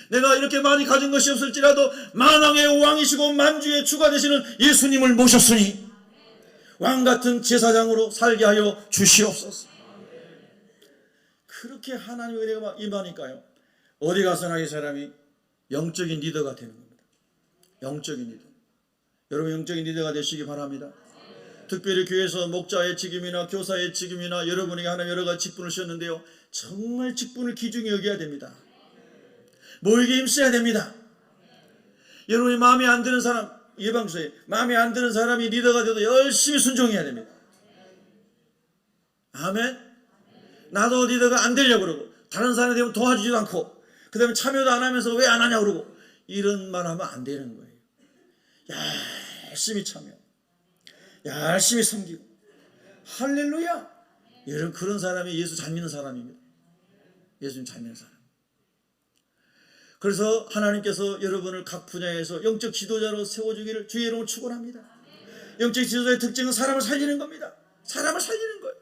내가 이렇게 많이 가진 것이 없을지라도 만왕의 왕이시고 만주의 주가 되시는 예수님을 모셨으니 왕같은 제사장으로 살게 하여 주시옵소서. 그렇게 하나님의 은혜가 임하니까요, 어디 가서나 이 사람이 영적인 리더가 되는 겁니다. 영적인 리더. 여러분 영적인 리더가 되시기 바랍니다. 특별히 교회에서 목자의 직임이나 교사의 직임이나 여러분에게 하나님 여러 가지 직분을 주셨는데요, 정말 직분을 귀중히 여겨야 됩니다. 모이게 힘써야 됩니다. 여러분이 마음에 안 드는 사람, 예방주세요. 마음에 안 드는 사람이 리더가 돼도 열심히 순종해야 됩니다. 아멘. 나도 리더가 안 되려고 그러고 다른 사람이 되면 도와주지도 않고 그 다음에 참여도 안 하면서 왜 안 하냐고 그러고 이런 말 하면 안 되는 거예요. 열심히 참여, 열심히 섬기고, 할렐루야. 여러분 그런 사람이 예수 잘 믿는 사람입니다. 예수님 잘 믿는 사람. 그래서 하나님께서 여러분을 각 분야에서 영적 지도자로 세워주기를 주의 이름으로 축원합니다. 영적 지도자의 특징은 사람을 살리는 겁니다. 사람을 살리는 거예요.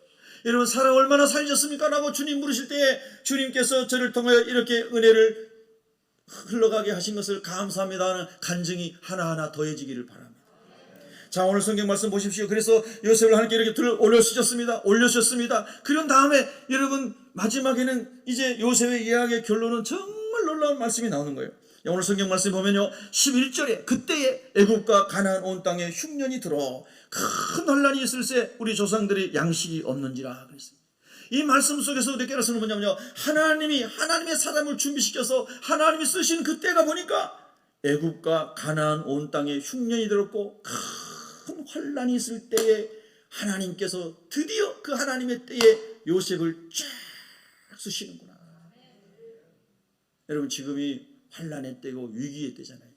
여러분 사람 얼마나 살리셨습니까? 라고 주님 물으실 때에 주님께서 저를 통하여 이렇게 은혜를 흘러가게 하신 것을 감사합니다 하는 간증이 하나하나 더해지기를 바랍니다. 자, 오늘 성경 말씀 보십시오. 그래서 요셉을 하나님께 이렇게 들어 올려주셨습니다. 그런 다음에 여러분 마지막에는 이제 요셉의 이야기의 결론은 정말 놀라운 말씀이 나오는 거예요. 오늘 성경 말씀 보면요, 11절에 그때에 애굽과 가나안 온 땅에 흉년이 들어 큰 환란이 있을새 우리 조상들이 양식이 없는지라 그랬어요. 이 말씀 속에서 우리 깨달은 것은 뭐냐면요, 하나님의 사람을 준비시켜서 하나님이 쓰신 그때가 보니까 애굽과 가나안 온 땅에 흉년이 들었고 큰 환란이 있을 때에 하나님께서 드디어 그 하나님의 때에 요셉을 쫙 쓰시는구나. 여러분 지금이 환란의 때고 위기의 때잖아요.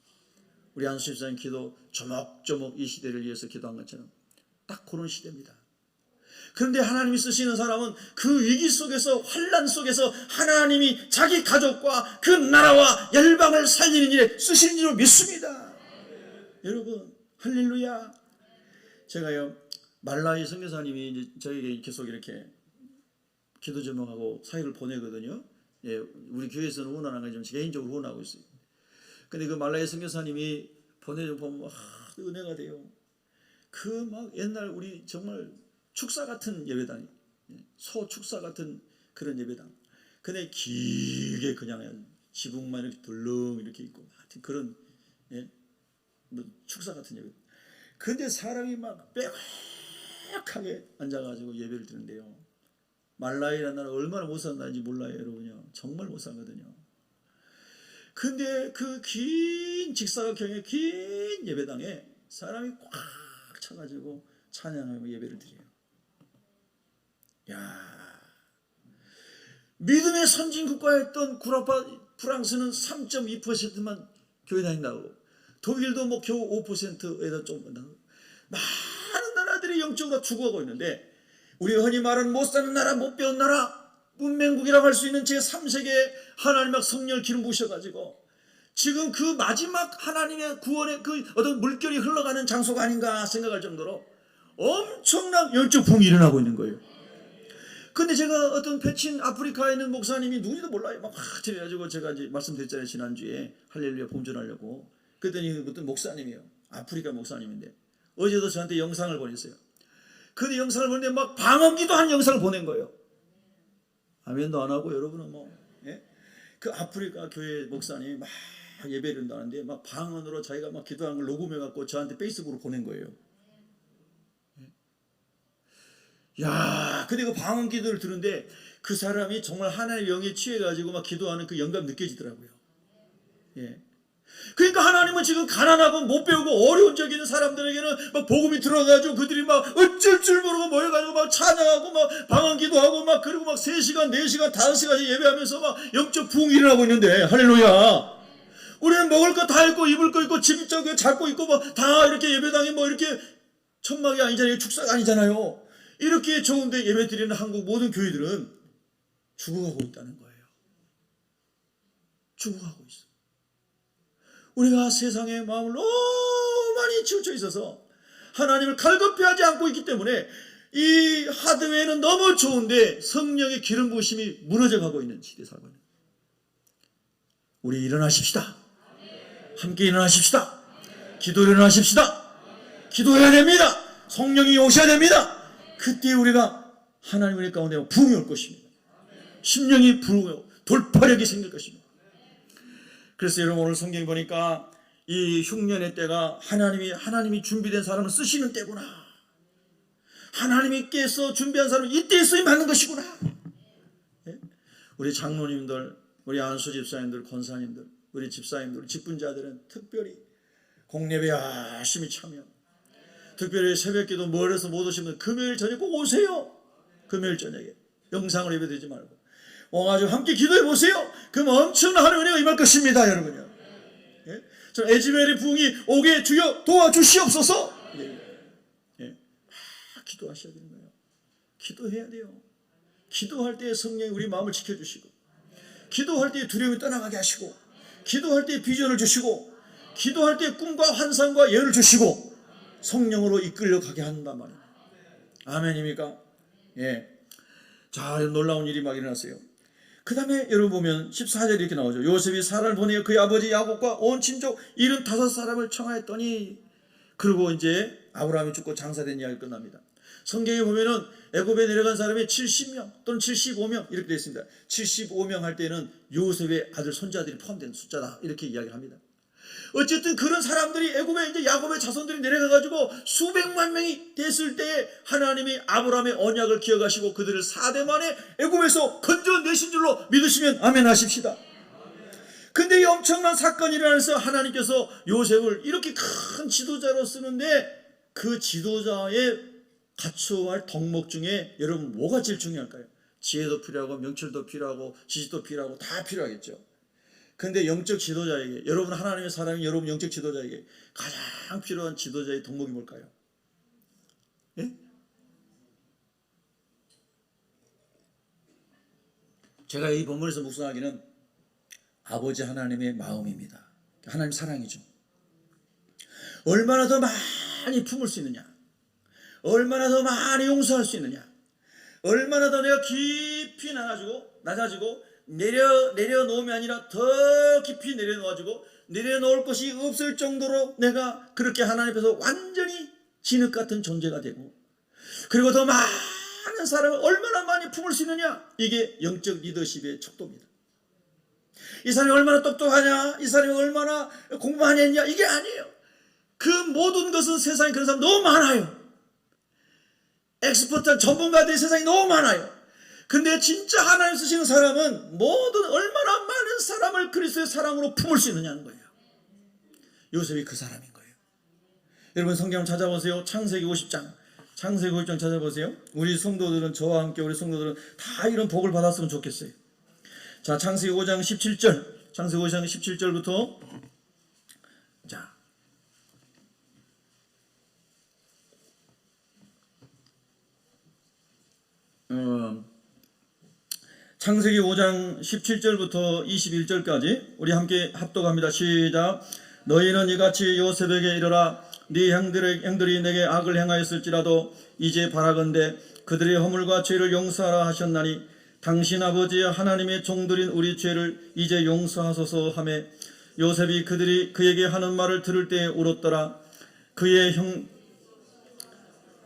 우리 안수 집사님 기도 조목조목 이 시대를 위해서 기도한 것처럼 딱 그런 시대입니다. 그런데 하나님이 쓰시는 사람은 그 위기 속에서 환란 속에서 하나님이 자기 가족과 그 나라와 열방을 살리는 일에 쓰시는 줄로 믿습니다. 여러분 할렐루야. 제가요 말라위 선교사님이 이제 저에게 계속 이렇게 기도 제목하고 사역을 보내거든요. 예, 우리 교회에서는 후원하는 거 좀 개인적으로 후원하고 있어요. 근데 그 말라위 선교사님이 보내줘 보면 은혜가 돼요. 그 막 옛날 우리 정말 축사 같은 예배당, 소 축사 같은 그런 예배당. 근데 길게 그냥 지붕만 이렇게 덜렁 이렇게 있고 하여튼 그런 뭐 축사 같은 예배. 근데 사람이 막 빼곡하게 앉아가지고 예배를 드는데요. 말라위라는 나라 얼마나 못 산다는지 몰라요, 여러분요. 정말 못 살거든요. 근데 그 긴 직사각형의 긴 예배당에 사람이 꽉 차가지고 찬양하고 예배를 드려요. 야, 믿음의 선진 국가였던 프랑스는 3.2%만 교회 다닌다고. 독일도 뭐 겨우 5%에다 좀 많은 나라들이 영적으로 죽어가고 있는데 우리 흔히 말하는 못 사는 나라, 못 배운 나라, 문맹국이라고 할 수 있는 제3세계에 하나님의 성령을 기름 부으셔가지고 지금 그 마지막 하나님의 구원의 그 어떤 물결이 흘러가는 장소가 아닌가 생각할 정도로 엄청난 영적 부흥이 일어나고 있는 거예요. 근데 제가 어떤 패친 아프리카에 있는 목사님이 누군지도 몰라요. 막 그래가지고 제가 이제 말씀드렸잖아요. 지난주에 할렐루야 봉전하려고. 그랬더니 어떤 목사님이에요. 아프리카 목사님인데 어제도 저한테 영상을 보냈어요. 근데 영상을 보는데 막 방언기도 한 영상을 보낸 거예요. 아멘도 안 하고 여러분은 뭐 그 아프리카 교회 목사님이 막 예배를 한다는데 막 방언으로 자기가 막 기도하는 걸 녹음해갖고 저한테 페이스북으로 보낸 거예요. 야, 근데 그 방언 기도를 들은데 그 사람이 정말 하나님의 영에 취해가지고 막 기도하는 그 영감 느껴지더라고요. 예. 그러니까 하나님은 지금 가난하고 못 배우고 어려운 적이 있는 사람들에게는 막 복음이 들어가지고 그들이 막 어쩔 줄 모르고 모여가지고 막 찬양하고 막 방언 기도하고 막 그리고 막 3시간, 4시간, 5시간 예배하면서 막 영적 부흥이 일어나고 있는데 할렐루야. 우리는 먹을 거 다 있고 입을 거 있고 집 저기 잡고 있고 뭐 다 이렇게 예배당에 뭐 이렇게 천막이 아니잖아요. 축사가 아니잖아요. 이렇게 좋은데 예배 드리는 한국 모든 교회들은 죽어가고 있다는 거예요. 죽어가고 있어. 우리가 세상의 마음을 너무 많이 치우쳐 있어서 하나님을 갈급해하지 않고 있기 때문에 이 하드웨어는 너무 좋은데 성령의 기름 부으심이 무너져 가고 있는 시대에 살고 있는 거예요. 우리 일어나십시다. 함께 일어나십시다. 기도 일어나십시다. 기도해야 됩니다. 성령이 오셔야 됩니다. 그때 우리가 하나님 우리 가운데 부흥이 올 것입니다. 심령이 부르고 돌파력이 생길 것입니다. 그래서 여러분 오늘 성경에 보니까 이 흉년의 때가 하나님이 준비된 사람을 쓰시는 때구나. 하나님께서 준비한 사람은 이때에 쓰임 받는 것이구나. 우리 장로님들, 우리 안수 집사님들, 권사님들, 우리 집사님들, 우리 직분자들은 특별히 공예배 열심히 참여. 특별히 새벽기도 멀어서 못 오시면 금요일 저녁 꼭 오세요. 금요일 저녁에 영상으로 예배드리지 말고 와가지고 함께 기도해 보세요. 그럼 엄청난 하나님의 은혜가 임할 것입니다, 여러분요. 예? 저 에즈벨의 부흥이 오게 주여 도와주시옵소서. 예. 예. 기도하셔야 되는 거예요. 기도해야 돼요. 기도할 때 성령이 우리 마음을 지켜주시고, 기도할 때 두려움이 떠나가게 하시고, 기도할 때 비전을 주시고, 기도할 때 꿈과 환상과 예언을 주시고, 성령으로 이끌려가게 한단 말이에요. 아멘입니까? 예. 자, 놀라운 일이 막 일어났어요. 그 다음에 여러분 보면 14절에 이렇게 나오죠. 요셉이 사람을 보내어 그의 아버지 야곱과 온 친족 75사람을 청하였더니, 그리고 이제 아브라함이 죽고 장사된 이야기 끝납니다. 성경에 보면은 애굽에 내려간 사람이 70명 또는 75명 이렇게 되어 있습니다. 75명 할 때는 요셉의 아들 손자들이 포함된 숫자다 이렇게 이야기를 합니다. 어쨌든 그런 사람들이 애굽에 이제 야곱의 자손들이 내려가 가지고 수백만 명이 됐을 때에 하나님이 아브라함의 언약을 기억하시고 그들을 4대 만에 애굽에서 건져내신 줄로 믿으시면 아멘 하십시다. 근데 이 엄청난 사건이 일어나서 하나님께서 요셉을 이렇게 큰 지도자로 쓰는데, 그 지도자의 갖추어야 할 덕목 중에 여러분 뭐가 제일 중요할까요? 지혜도 필요하고 명철도 필요하고 지식도 필요하고 다 필요하겠죠. 근데 영적 지도자에게, 여러분 하나님의 사람이 여러분 영적 지도자에게 가장 필요한 지도자의 덕목이 뭘까요? 예? 제가 이 본문에서 묵상하기는 아버지 하나님의 마음입니다. 하나님 사랑이죠. 얼마나 더 많이 품을 수 있느냐, 얼마나 더 많이 용서할 수 있느냐, 얼마나 더 내가 깊이 낮아지고 내려놓음이 아니라 더 깊이 내려놓아지고 내려놓을 것이 없을 정도로 내가 그렇게 하나님 앞에서 완전히 진흙 같은 존재가 되고, 그리고 더 많은 사람을 얼마나 많이 품을 수 있느냐, 이게 영적 리더십의 척도입니다. 이 사람이 얼마나 똑똑하냐, 이 사람이 얼마나 공부 많이 했냐, 이게 아니에요. 그 모든 것은 세상에 그런 사람 너무 많아요. 엑스퍼트한 전문가들이 세상에 너무 많아요. 근데 진짜 하나님 쓰시는 사람은 모든 얼마나 많은 사람을 그리스도의 사랑으로 품을 수 있느냐는 거예요. 요셉이 그 사람인 거예요. 여러분 성경 찾아보세요. 창세기 50장 찾아보세요. 우리 성도들은, 저와 함께 우리 성도들은 다 이런 복을 받았으면 좋겠어요. 자, 창세기 5장 17절, 창세기 5장 17절부터, 자, 창세기 5장 17절부터 21절까지 우리 함께 합독합니다. 시작. 너희는 이같이 요셉에게 이르라. 네 형들이 내게 악을 행하였을지라도 이제 바라건대 그들의 허물과 죄를 용서하라 하셨나니 당신 아버지 하나님의 종들인 우리 죄를 이제 용서하소서 하며, 요셉이 그들이 그에게 하는 말을 들을 때에 울었더라. 그의 형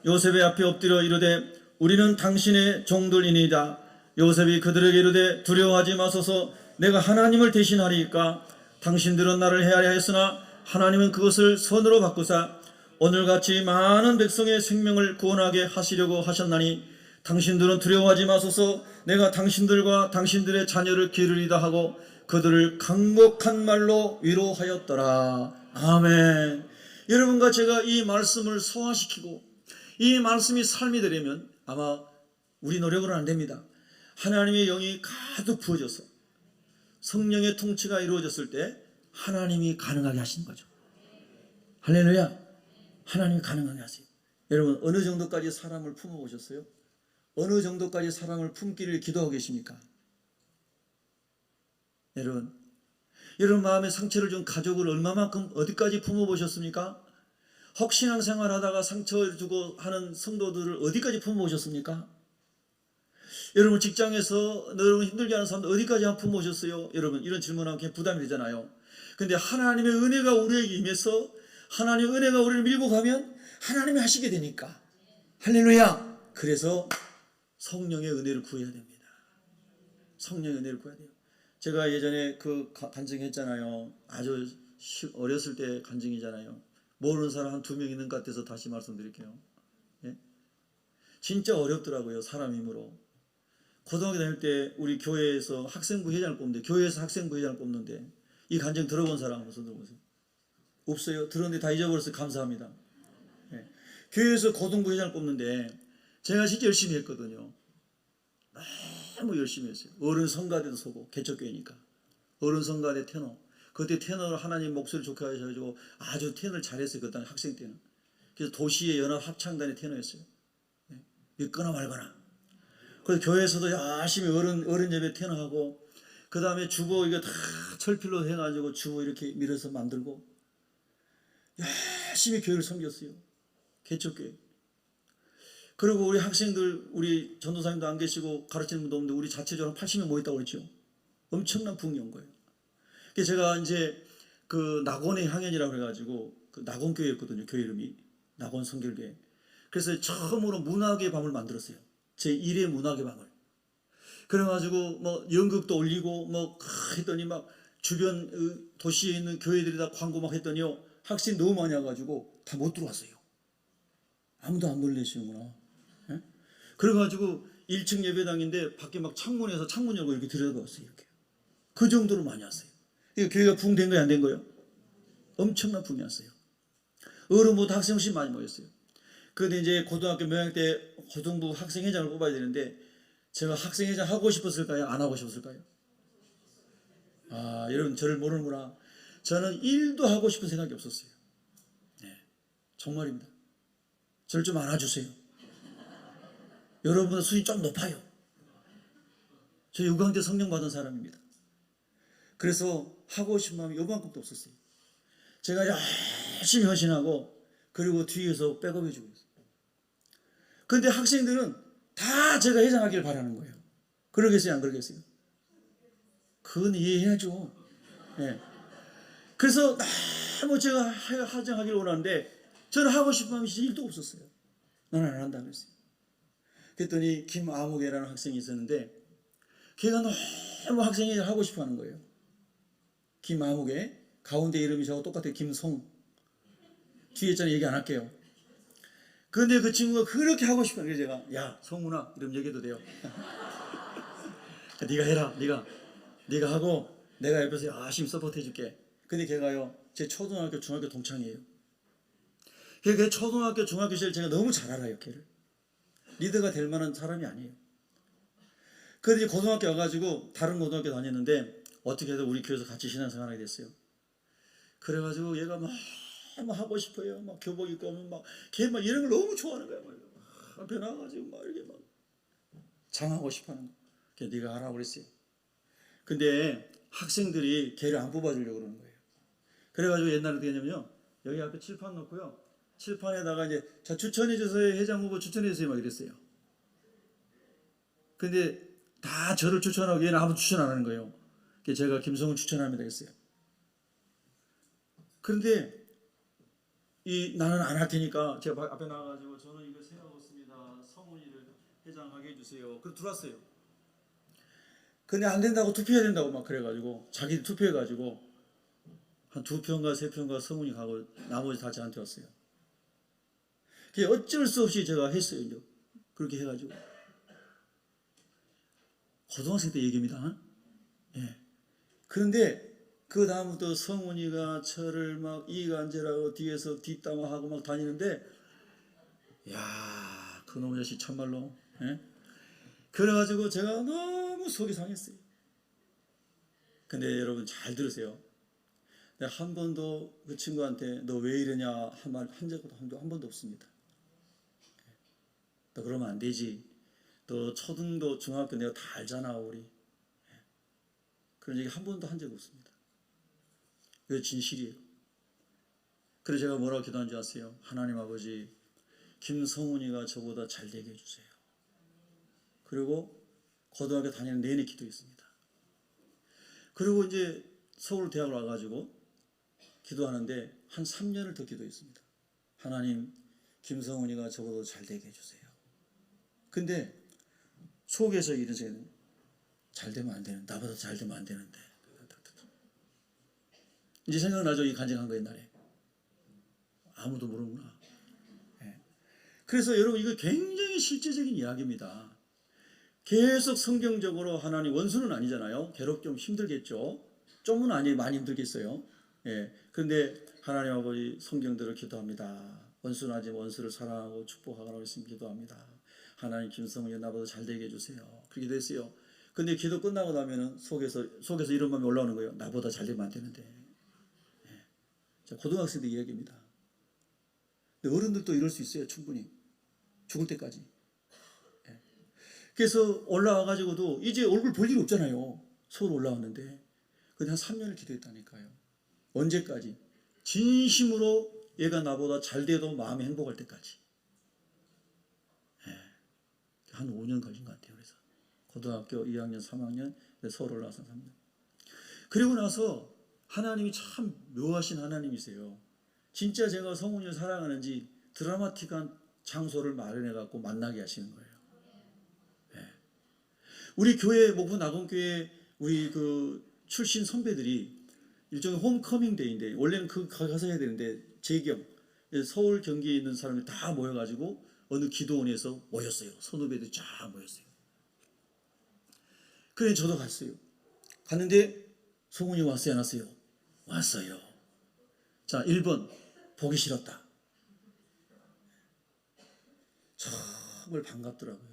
요셉의 앞에 엎드려 이르되 우리는 당신의 종들이니이다. 요셉이 그들에게 이르되 두려워하지 마소서. 내가 하나님을 대신하리이까. 당신들은 나를 해하려 했으나 하나님은 그것을 선으로 바꾸사 오늘같이 많은 백성의 생명을 구원하게 하시려고 하셨나니 당신들은 두려워하지 마소서. 내가 당신들과 당신들의 자녀를 기르리다 하고 그들을 강곡한 말로 위로하였더라. 아멘. 여러분과 제가 이 말씀을 소화시키고 이 말씀이 삶이 되려면 아마 우리 노력으로는 안 됩니다. 하나님의 영이 가득 부어져서 성령의 통치가 이루어졌을 때 하나님이 가능하게 하시는 거죠. 할렐루야. 하나님이 가능하게 하세요. 여러분 어느 정도까지 사람을 품어보셨어요? 어느 정도까지 사람을 품기를 기도하고 계십니까? 여러분 마음에 상처를 준 가족을 얼마만큼 어디까지 품어보셨습니까? 혹신앙생활 하다가 상처를 주고 하는 성도들을 어디까지 품어보셨습니까? 여러분 직장에서 여러분 힘들게 하는 사람들 어디까지 한번 품어보셨어요? 여러분 이런 질문하면 그냥 부담이 되잖아요. 근데 하나님의 은혜가 우리에게 임해서 하나님의 은혜가 우리를 밀고 가면 하나님이 하시게 되니까, 할렐루야. 그래서 성령의 은혜를 구해야 됩니다. 성령의 은혜를 구해야 돼요. 제가 예전에 그 간증했잖아요. 아주 어렸을 때 간증이잖아요. 모르는 사람 한 2명 있는 것 같아서 다시 말씀드릴게요. 예? 진짜 어렵더라고요. 사람 힘으로. 고등학교 다닐 때 우리 교회에서 학생부 회장을 뽑는데, 교회에서 학생부 회장을 뽑는데 이 간증 들어본 사람 한번 손 들어보세요. 없어요? 들었는데 다 잊어버려서 감사합니다. 예. 교회에서 고등부 회장을 뽑는데 제가 진짜 열심히 했거든요. 너무 열심히 했어요. 어른 성가대도 서고, 개척교회니까 어른 성가대 테너, 그때 테너를 하나님 목소리 좋게 하셔가지고 아주 테너를 잘했어요. 그때 학생 때는. 그래서 도시의 연합 합창단의 테너였어요. 믿거나 말거나. 그래서 교회에서도 열심히 어른 예배 테너하고, 그 다음에 주보 이거 다 철필로 해가지고 주보 이렇게 밀어서 만들고 열심히 교회를 섬겼어요. 개척교회. 그리고 우리 학생들, 우리 전도사님도 안 계시고 가르치는 분도 없는데 우리 자체적으로 80명 모였다고 그랬죠. 엄청난 부흥이 온 거예요. 그래서 제가 이제 그 낙원의 향연이라고 해가지고 그 낙원교회였거든요. 교회 이름이 낙원 성결교회. 그래서 처음으로 문학의 밤을 만들었어요. 제 1회 문학의 밤을. 그래가지고 뭐 연극도 올리고 뭐 했더니 막 주변 도시에 있는 교회들이 다 광고 막 했더니요, 학생이 너무 많이 와가지고 다 못 들어왔어요. 아무도 안 놀래시는구나. 예? 그래가지고 1층 예배당인데 밖에 막 창문에서 창문 열고 이렇게 들여다봤어요. 이렇게. 그 정도로 많이 왔어요. 교회가 부흥된 거예요, 안 된 거예요? 엄청난 부흥이 왔어요. 어른보다 학생 훨씬 많이 모였어요. 그런데 이제 고등학교 명예 때 고등부 학생회장을 뽑아야 되는데 제가 학생회장 하고 싶었을까요? 안 하고 싶었을까요? 아, 여러분 저를 모르는구나. 저는 1도 하고 싶은 생각이 없었어요. 네, 정말입니다. 저를 좀 안아주세요. 여러분보다 수준이 좀 높아요. 저 유광대 성령 받은 사람입니다. 그래서 하고 싶은 마음이 요만큼도 없었어요. 제가 열심히 헌신하고 그리고 뒤에서 백업해 주고 있어요. 그런데 학생들은 다 제가 회장하길 바라는 거예요. 그러겠어요, 안 그러겠어요? 그건 이해해야죠. 네. 그래서 너무 제가 하장하기를 원하는데 저는 하고 싶은 마음이 진짜 1도 없었어요. 나는 안 한다 그랬어요. 그랬더니 김아무개라는 학생이 있었는데 걔가 너무 학생이 하고 싶어 하는 거예요. 김아무개, 가운데 이름이 저하고 똑같아요. 김송. 뒤에 있잖아요. 얘기 안 할게요. 그런데 그 친구가 그렇게 하고 싶어. 그래서 제가, 야 송문아, 이름 얘기해도 돼요. 네가 해라. 네가 하고 내가 옆에서 열심히 서포트 해줄게. 근데 걔가요, 제 초등학교 중학교 동창이에요. 걔 초등학교 중학교 시절 제가 너무 잘 알아요. 걔를 리더가 될 만한 사람이 아니에요. 그런데 고등학교 와가지고 다른 고등학교 다녔는데 어떻게 해서 우리 교회에서 같이 신앙생활하게 됐어요. 그래가지고 얘가 막 하고 싶어요. 막 교복 입고 오면 막 걔 막 이런 걸 너무 좋아하는 거야. 막 앞에 나가가지고 막 이렇게 막 장하고 싶어하는 거. 걔 네가 하라고 그랬어요. 근데 학생들이 걔를 안 뽑아주려고 그러는 거예요. 그래가지고 옛날에 어떻게 했냐면요, 여기 앞에 칠판 놓고요, 칠판에다가 이제 자 추천해주세요, 회장 후보 추천해주세요 막 이랬어요. 근데 다 저를 추천하고 얘는 아무도 추천 안 하는 거예요. 그래서 제가 김성훈 추천합니다 했어요. 그런데 나는 안 할 테니까 제가 앞에 나가가지고 저는 이거 생각 없습니다. 성훈이를 회장하게 해주세요. 그래서 들어왔어요. 근데 안 된다고 투표해야 된다고 막 그래가지고 자기 투표해가지고 한 2표인가 3표인가 성훈이 가고 나머지 다 저한테 왔어요. 그게 어쩔 수 없이 제가 했어요. 이제. 그렇게 해가지고 고등학생 때 얘기입니다. 예. 그런데 그 다음부터 성훈이가 저를 막 이간질하고 뒤에서 뒷담화하고 막 다니는데, 야, 그놈의 자식 참말로. 예? 그래가지고 제가 너무 속이 상했어요. 근데 여러분 잘 들으세요. 내가 한 번도 그 친구한테 너 왜 이러냐 한 말 한 적도 한 번도 없습니다. 너 그러면 안 되지. 너 초등도 중학교 내가 다 알잖아 우리. 그런 얘기 한 번도 한 적 없습니다. 이거 진실이에요. 그래서 제가 뭐라고 기도한 줄 아세요? 하나님 아버지, 김성훈이가 저보다 잘 되게 해주세요. 그리고 고등학교 다니는 내내 기도했습니다. 그리고 이제 서울대학을 와가지고 기도하는데 한 3년을 더 기도했습니다. 하나님, 김성훈이가 저보다 잘 되게 해주세요. 근데 속에서 이런 생각이, 잘 되면 안 되는, 나보다 잘 되면 안 되는데. 이제 생각나죠? 이 간증한 거 옛날에. 아무도 모르는구나. 네. 그래서 여러분 이거 굉장히 실제적인 이야기입니다. 계속 성경적으로 하나님, 원수는 아니잖아요. 괴롭 좀 힘들겠죠. 좀은 아니 많이 힘들겠어요. 예. 그런데 하나님 아버지 성경대로 기도합니다. 원수는 아직 원수를 사랑하고 축복하라고 했으면 기도합니다. 하나님 김성훈이 나보다 잘 되게 해주세요. 그렇게 됐어요. 근데 기도 끝나고 나면은 속에서 이런 마음이 올라오는 거예요. 나보다 잘 되면 안 되는데. 예. 고등학생들 이야기입니다. 근데 어른들도 이럴 수 있어요. 충분히. 죽을 때까지. 예. 그래서 올라와가지고도 이제 얼굴 볼 일이 없잖아요. 서울 올라왔는데. 근데 한 3년을 기도했다니까요. 언제까지? 진심으로 얘가 나보다 잘 돼도 마음이 행복할 때까지. 한 5년 걸린 것 같아요. 그래서 고등학교 2학년, 3학년, 서울 올라와서 3년. 그리고 나서 하나님이 참 묘하신 하나님이세요. 진짜 제가 성훈이를 사랑하는지 드라마틱한 장소를 마련해 갖고 만나게 하시는 거예요. 우리 교회 목포 낙원교회 우리 그 출신 선배들이 일종의 홈커밍 데이인데 원래는 그 가서 해야 되는데 재경 서울 경기에 있는 사람들이 다 모여가지고 어느 기도원에서 모였어요. 선후배들이 쫙 모였어요. 그래 저도 갔어요. 갔는데 성훈이 왔어요 안 왔어요? 왔어요. 자 1번 보기 싫었다. 정말 반갑더라고요.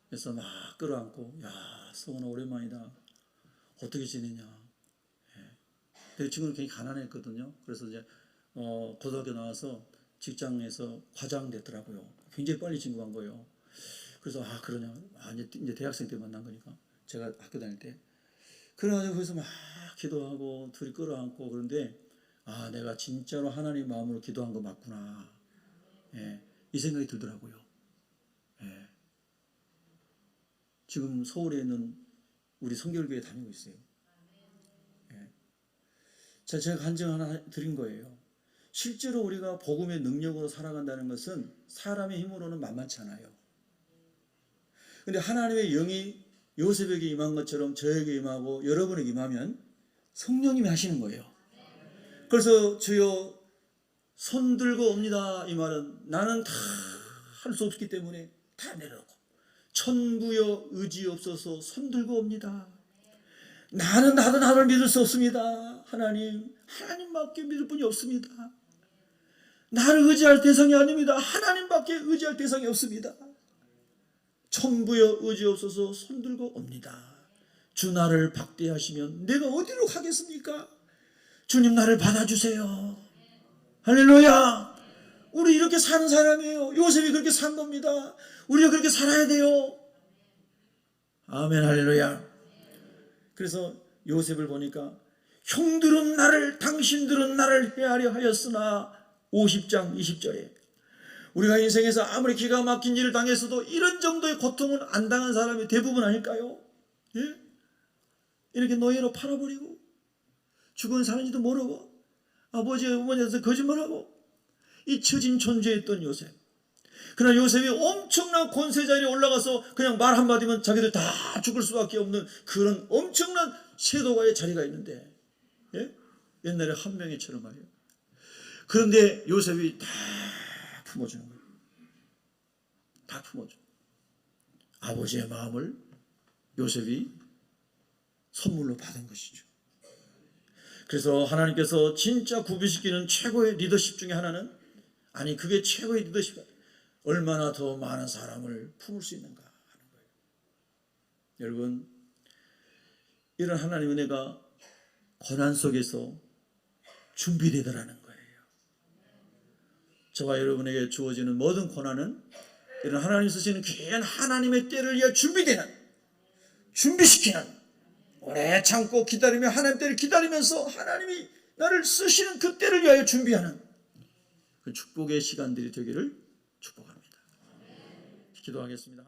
그래서 막 끌어안고 야 성훈아 오랜만이다. 어떻게 지내냐. 근데 지금 굉장히 가난했거든요. 그래서 이제 고등학교 나와서 직장에서 과장 됐더라고요. 굉장히 빨리 진급한 거예요. 그래서 그러냐. 이제 대학생 때 만난 거니까 제가 학교 다닐 때. 그래가지고 거기서 막 기도하고 둘이 끌어안고 그런데 내가 진짜로 하나님 마음으로 기도한 거 맞구나. 이 생각이 들더라고요. 지금 서울에 있는 우리 성결교회 다니고 있어요. 제가 간증 하나 드린 거예요. 실제로 우리가 복음의 능력으로 살아간다는 것은 사람의 힘으로는 만만치 않아요. 그런데 하나님의 영이 요셉에게 임한 것처럼 저에게 임하고 여러분에게 임하면 성령님이 하시는 거예요. 그래서 주여 손 들고 옵니다. 이 말은 나는 다 할 수 없기 때문에 다 내려놓고 천부여 의지 없어서 손 들고 옵니다. 나를 믿을 수 없습니다. 하나님밖에 믿을 분이 없습니다. 나를 의지할 대상이 아닙니다. 하나님밖에 의지할 대상이 없습니다. 천부여 의지 없어서 손들고 옵니다. 주 나를 박대하시면 내가 어디로 가겠습니까? 주님 나를 받아주세요. 할렐루야. 우리 이렇게 사는 사람이에요. 요셉이 그렇게 산 겁니다. 우리가 그렇게 살아야 돼요. 아멘 할렐루야. 그래서 요셉을 보니까 당신들은 나를 해하려 하였으나 50장 20절에 우리가 인생에서 아무리 기가 막힌 일을 당했어도 이런 정도의 고통은 안 당한 사람이 대부분 아닐까요? 예? 이렇게 노예로 팔아버리고 죽은 사는지도 모르고 아버지 어머니한테 거짓말하고 잊혀진 존재였던 요셉. 그러나 요셉이 엄청난 권세 자리에 올라가서 그냥 말 한마디면 자기들 다 죽을 수밖에 없는 그런 엄청난 섀도가의 자리가 있는데 옛날에 한명회처럼 말이에요. 그런데 요셉이 다 품어주는 거예요. 다 품어줘. 아버지의 마음을 요셉이 선물로 받은 것이죠. 그래서 하나님께서 진짜 구비시키는 최고의 리더십 중에 하나는 그게 최고의 리더십이야. 얼마나 더 많은 사람을 품을 수 있는가 하는 거예요. 여러분 이런 하나님의 은혜가 고난 속에서 준비되더라는 거예요. 저와 여러분에게 주어지는 모든 고난은 이런 하나님 쓰시는 귀한 하나님의 때를 위해 준비시키는 오래 참고 기다리며 하나님 때를 기다리면서 하나님이 나를 쓰시는 그 때를 위하여 준비하는 그 축복의 시간들이 되기를 축복합니다. 기도하겠습니다.